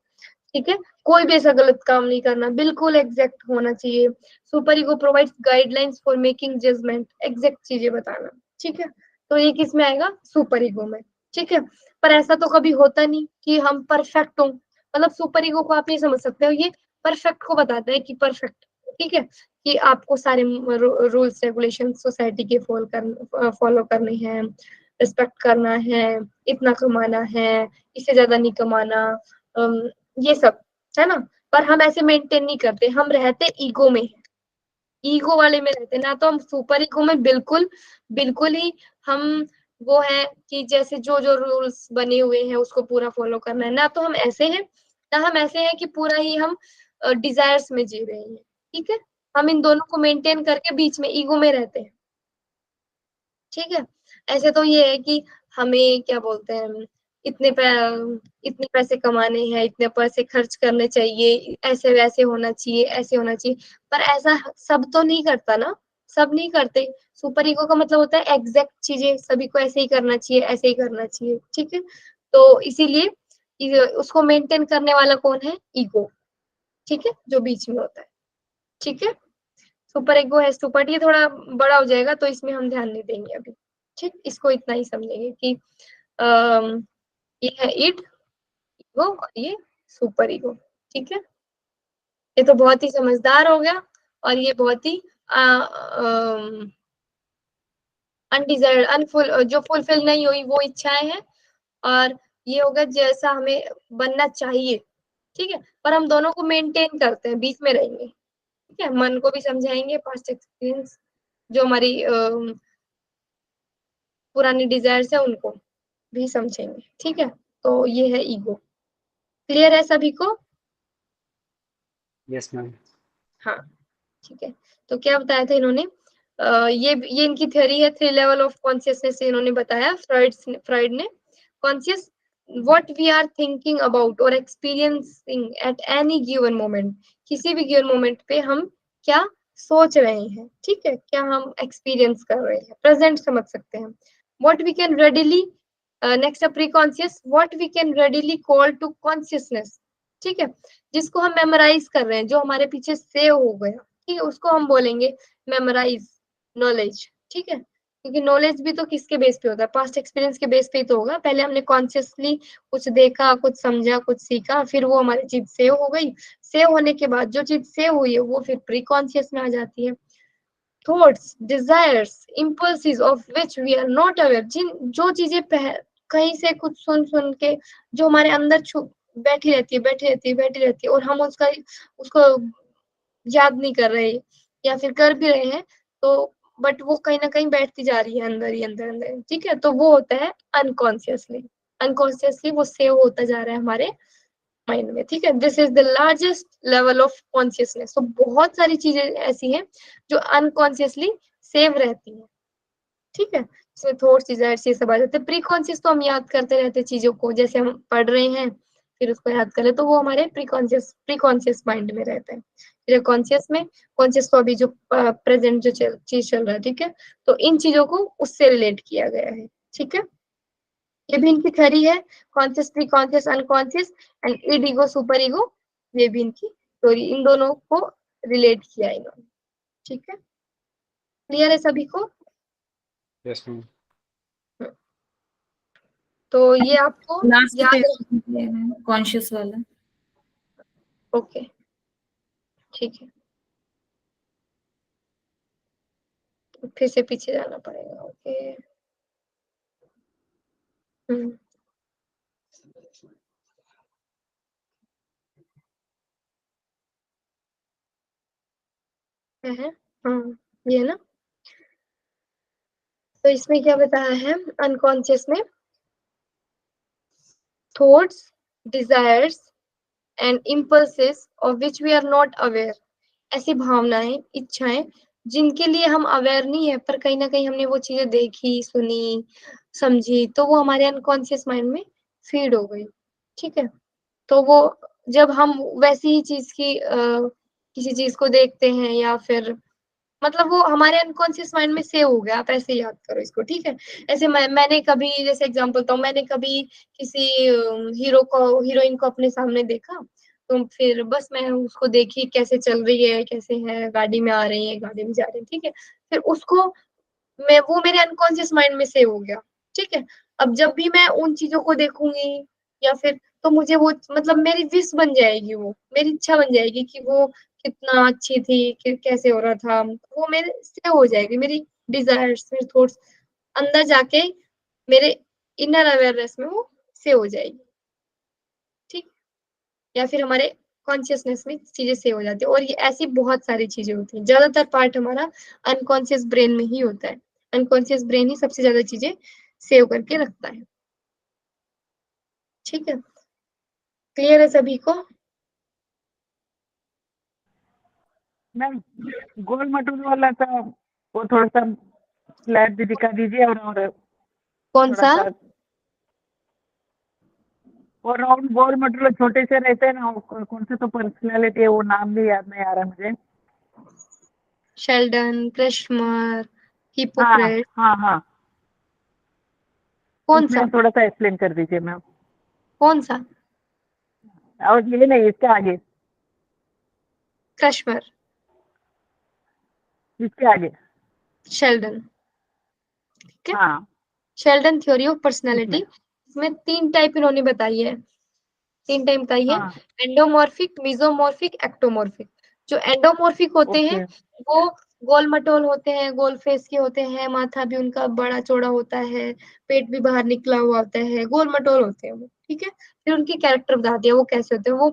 ठीक है, कोई भी ऐसा गलत काम नहीं करना, बिल्कुल एग्जैक्ट होना चाहिए, super ego provides guidelines for making judgement, exact चीजें बताना, ठीक है, तो ये किस में आएगा, सुपर ईगो में, ठीक है, पर ऐसा तो कभी होता नहीं कि हम परफेक्ट हो, मतलब सुपर ईगो को आप नहीं समझ सकते हो, ये परफेक्ट को बताता है कि परफेक्ट, ठीक है, कि आपको सारे रूल्स रेगुलेशन सोसाइटी के फॉलो करने हैं, रिस्पेक्ट करना है, इतना कमाना है, इससे ज्यादा नहीं कमाना, ये सब है ना, पर हम ऐसे मेंटेन नहीं करते, हम रहते ईगो में, ईगो वाले में रहते, ना तो हम सुपर ईगो में बिल्कुल बिल्कुल ही हम वो है कि जैसे जो जो रूल्स बने हुए हैं उसको पूरा फॉलो करना है, ना तो हम ऐसे हैं, ना हम ऐसे हैं कि पूरा ही हम डिजायर्स में जी रहे हैं, ठीक है, हम इन दोनों को मेंटेन करके बीच में ईगो में रहते हैं, ठीक है, ऐसे तो ये है कि हमें क्या बोलते हैं, इतने पैसे कमाने हैं, इतने पैसे खर्च करने चाहिए, ऐसे वैसे होना चाहिए, ऐसे होना चाहिए, पर ऐसा सब तो नहीं करता ना, सब नहीं करते, सुपर ईगो का मतलब होता है एग्जैक्ट चीजें सभी को ऐसे ही करना चाहिए, ऐसे ही करना चाहिए, ठीक है, तो इसीलिए उसको मेंटेन करने वाला कौन है, ईगो, ठीक है, जो बीच में होता है, ठीक है, सुपर ईगो है, सुपर, ये थोड़ा बड़ा हो जाएगा तो इसमें हम ध्यान नहीं देंगे अभी, ठीक, इसको इतना ही समझेंगे कि ये है इड, ईगो, और ये सुपर ईगो, ठीक है, ये तो बहुत ही समझदार हो गया, और ये बहुत ही अनडिजायर्ड जो फुलफिल नहीं हुई वो इच्छाएं हैं, और ये होगा जैसा हमें बनना चाहिए, ठीक है, पर हम दोनों को मेंटेन करते हैं, बीच में रहेंगे, ठीक है, मन को भी समझाएंगे, पास्ट एक्सपीरियंस जो हमारी पुरानी डिजायर्स है उनको भी समझेंगे, ठीक है, तो ये है ईगो, क्लियर है सभी को, यस मैम। हाँ, ठीक है, तो क्या बताया था इन्होंने, ये इनकी थ्योरी है, 3 लेवल ऑफ कॉन्शियसनेस इन्होंने बताया, फ्राइड ने, conscious what we are thinking about और experiencing at any given moment, किसी भी गिवन मोमेंट पे हम क्या सोच रहे हैं, ठीक है, क्या हम एक्सपीरियंस कर रहे हैं, प्रेजेंट समझ सकते हैं, what we can readily, next pre conscious, what we can readily call to consciousness, ठीक है, जिसको हम मेमोराइज कर रहे हैं, जो हमारे पीछे सेव हो गया, ठीक है, उसको हम बोलेंगे मेमोराइज नॉलेज, ठीक है, क्योंकि नॉलेज भी तो किसके बेस पे होता है, पास्ट एक्सपीरियंस के बेस पे ही तो होगा, पहले हमने कॉन्शियसली कुछ देखा, कुछ समझा, कुछ सीखा, फिर वो हमारी चीज सेव हो गई, सेव होने के बाद जो चीज सेव हुई है वो फिर प्री कॉन्शियस में आ जाती है, thoughts, desires, impulses of which we are not aware, जो चीजें कहीं से कुछ सुन सुन के जो हमारे अंदर बैठी रहती है, बैठी रहती है, और हम उसको याद नहीं कर रहे, या फिर कर भी रहे हैं तो बट वो कहीं ना कहीं बैठती जा रही है अंदर ही अंदर अंदर, ठीक है, तो वो होता है अनकॉन्शियसली वो सेव होता जा रहा है हमारे माइंड में, ठीक है, this is the largest level of consciousness, तो बहुत सारी चीजें ऐसी हैं जो अनकॉन्शियसली सेव रहती हैं, ठीक है, इसमें थॉट्स, डिजायर्स, ये सब आ जाते हैं, प्री कॉन्शियस तो हम याद करते रहते हैं चीजों को, जैसे हम पढ़ रहे हैं फिर उसको याद करें तो वो हमारे प्री कॉन्शियस माइंड में रहता है, फिर कॉन्शियस तो अभी जो प्रेजेंट जो चीज चल रहा है, ठीक है, तो इन चीजों को उससे रिलेट किया गया है, ठीक है, ये भी इनकी थ्योरी है, conscious, pre conscious, unconscious and id, ego, super ego, ये भी इनकी थ्योरी, इन दोनों को रिलेट किया इन्होंने, ठीक है, क्लियर है सभी को, यस मैम। तो ये आपको लास्ट याद पे कॉन्शियस वाला, ओके, ठीक है, फिर से पीछे जाना पड़ेगा, ओके, हम्म, है, हाँ, ये ना, तो इसमें क्या बताया है, अनकॉन्शियस में thoughts, desires and impulses of which we are not aware, ऐसी भावनाएं, इच्छाएं जिनके लिए हम अवेयर नहीं है, पर कहीं ना कहीं हमने वो चीजें देखी, सुनी, समझी, तो वो हमारे अनकॉन्शियस माइंड में फीड हो गई। ठीक है, तो वो जब हम वैसी ही चीज की किसी चीज को देखते हैं या फिर मतलब वो हमारे अनकॉन्शियस माइंड में सेव हो गया, आप ऐसे याद करो इसको। ठीक है, ऐसे मैंने कभी, जैसे एग्जांपल तो मैंने कभी किसी हीरो को हीरोइन को अपने सामने देखा, तो फिर बस मैं उसको देखी कैसे चल रही है, कैसे है, गाड़ी में आ रही है, गाड़ी में जा रही है। ठीक है, फिर उसको मैं वो मेरे अनकॉन्शियस माइंड में सेव हो गया। ठीक है, अब जब भी मैं उन चीजों को देखूंगी या फिर तो मुझे वो मतलब मेरी विश बन जाएगी, वो मेरी इच्छा बन जाएगी कि वो कितना अच्छी थी, कि कैसे हो रहा था, वो मेरे सेव हो जाएगी, मेरी डिजायर्स, मेरे थॉट्स अंदर जाके मेरे इनर अवेयरनेस में वो सेव हो जाएगी। ठीक, या फिर हमारे कॉन्शियसनेस में चीजें सेव हो जाती है। और ये ऐसी बहुत सारी चीजें होती हैं, ज्यादातर पार्ट हमारा अनकॉन्शियस ब्रेन में ही होता है। अनकॉन्शियस ब्रेन ही सबसे ज्यादा चीजें सेव करके रखता है। ठीक है, क्लियर है सभी को? मैम गोल मटोल वाला था, वो थोड़ा सा फ्लैट भी दिखा दीजिए, और कौन थोड़ा सा? सा वो राउंड गोल मटोल छोटे से रहते हैं ना, वो कौन से तो पर्सनालिटी है, वो नाम भी याद नहीं आ रहा मुझे। शेल्डन, क्रशमर, हाँ हिपोक्रेट, हाँ हाँ, कौन सा? उसमें थोड़ा सा एक्सप्लेन कर दीजिए मैम। कौन सा? और ये नहीं, इसके आगे, क्रशमर, इसके आगे। शेल्डन। ठीक है, हाँ शेल्डन थ्योरी ऑफ पर्सनालिटी, इसमें। इसमें 3 टाइप इन्होंने बताई है। 3 टाइप बताई है, हाँ एंडोमॉर्फिक, मेसोमॉर्फिक, एक्टोमॉर्फिक। जो एंडोमॉर्फिक होते हैं ओके। वो गोल मटोल होते हैं, गोल फेस के होते हैं, माथा भी उनका बड़ा चौड़ा होता है, पेट भी बाहर निकला हुआ होता है, गोल मटोल होते हैं वो। ठीक है, फिर उनकी कैरेक्टर बता दिया वो कैसे होते हैं। वो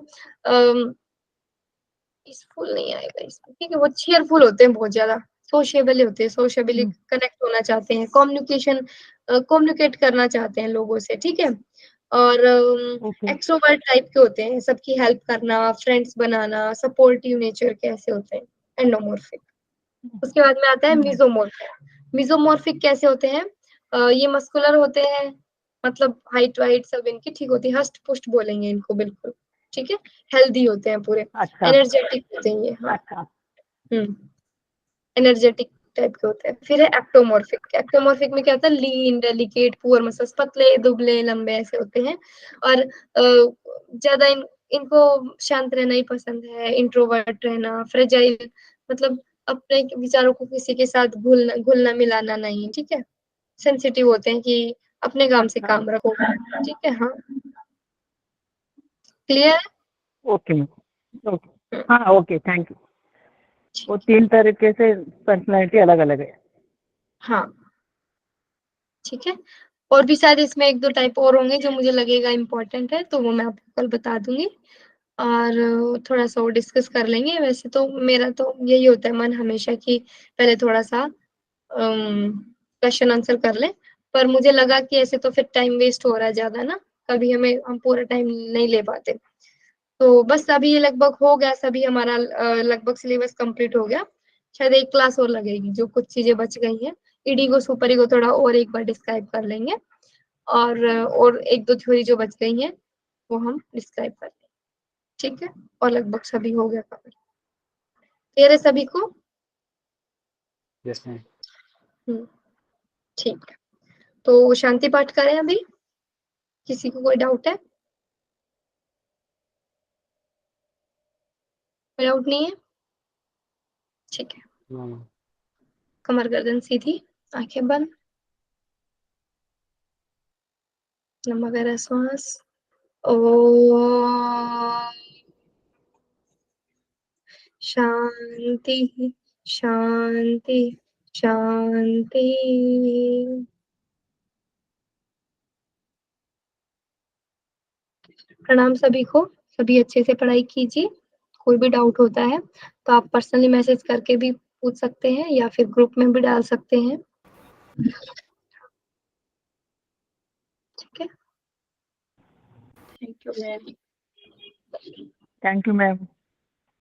पीसफुल नहीं आएगा इसमें। ठीक है, वो चीयरफुल होते हैं, बहुत ज्यादा सोशेबल होते हैं, सोशेबली कनेक्ट होना चाहते हैं, कम्युनिकेशन कम्युनिकेट करना चाहते हैं लोगों से। ठीक है, और ओके। एक्सट्रोवर्ट टाइप के होते हैं, सबकी हेल्प करना, फ्रेंड्स बनाना, सपोर्टिव नेचर के ऐसे होते हैं एंडोमॉर्फिक। उसके बाद में आता है मिजोमॉर्फिक। मिजोमॉर्फिक कैसे होते हैं? ये मस्कुलर होते हैं, मतलब हाइट वाइट सब इनकी ठीक होती है, हष्ट पुष्ट बोलेंगे इनको बिल्कुल। ठीक है, हेल्दी होते हैं पूरे, अच्छा एनर्जेटिक होते हैं ये। हाँ, अच्छा। एनर्जेटिक टाइप के होते हैं। फिर है एक्टोमॉर्फिक। एक्टोमॉर्फिक में क्या होता है? लीन, डेलिकेट, पुअर मसल्स, पतले दुबले लंबे ऐसे होते हैं। और ज्यादा इनको शांत रहना ही पसंद है, इंट्रोवर्ट रहना, फ्रेजाइल, मतलब अपने विचारों को किसी के साथ घुलना मिलाना नहीं। ठीक है, सेंसिटिव होते हैं कि अपने काम से अच्छा काम रखो। ठीक है, हाँ, क्लियर है? Okay ma'am, okay. हाँ ओके, थैंक यू। वो ठीक, 3 तरीके से पर्सनैलिटी अलग अलग है। हाँ, ठीक है। और भी शायद इसमें 1-2 टाइप और होंगे जो मुझे लगेगा इम्पोर्टेंट है, तो वो मैं आपको कल बता दूंगी और थोड़ा सा और डिस्कस कर लेंगे। वैसे तो मेरा तो यही होता है मन हमेशा कि पहले थोड़ा सा क्वेश्चन आंसर कर लें, पर मुझे लगा कि ऐसे तो फिर टाइम वेस्ट हो रहा है ज्यादा ना, कभी हम पूरा टाइम नहीं ले पाते। तो बस अभी ये लगभग हो गया, सभी हमारा लगभग सिलेबस कंप्लीट हो गया। शायद 1 क्लास और लगेगी, जो कुछ चीजें बच गई हैं। ईडी को सुपर ईगो थोड़ा और एक बार डिस्क्राइब कर लेंगे, और 1-2 थ्योरी जो बच गई हैं वो हम डिस्क्राइब कर लेंगे। ठीक है, और लगभग सभी हो गया कवर। क्लियर है सभी को? Yes, ma'am. हम्म, ठीक है, तो शांति पाठ करें अभी, किसी को कोई डाउट है? कोई डाउट नहीं है? ठीक है, No, no. कमर गर्दन सीधी, आंखें बंद, लंबा गहरा श्वास। ओम शांति शांति शांति। प्रणाम सभी को, सभी अच्छे से पढ़ाई कीजिए। कोई भी डाउट होता है तो आप पर्सनली मैसेज करके भी पूछ सकते हैं या फिर ग्रुप में भी डाल सकते हैं। ठीक है, thank you ma'am. Thank you ma'am.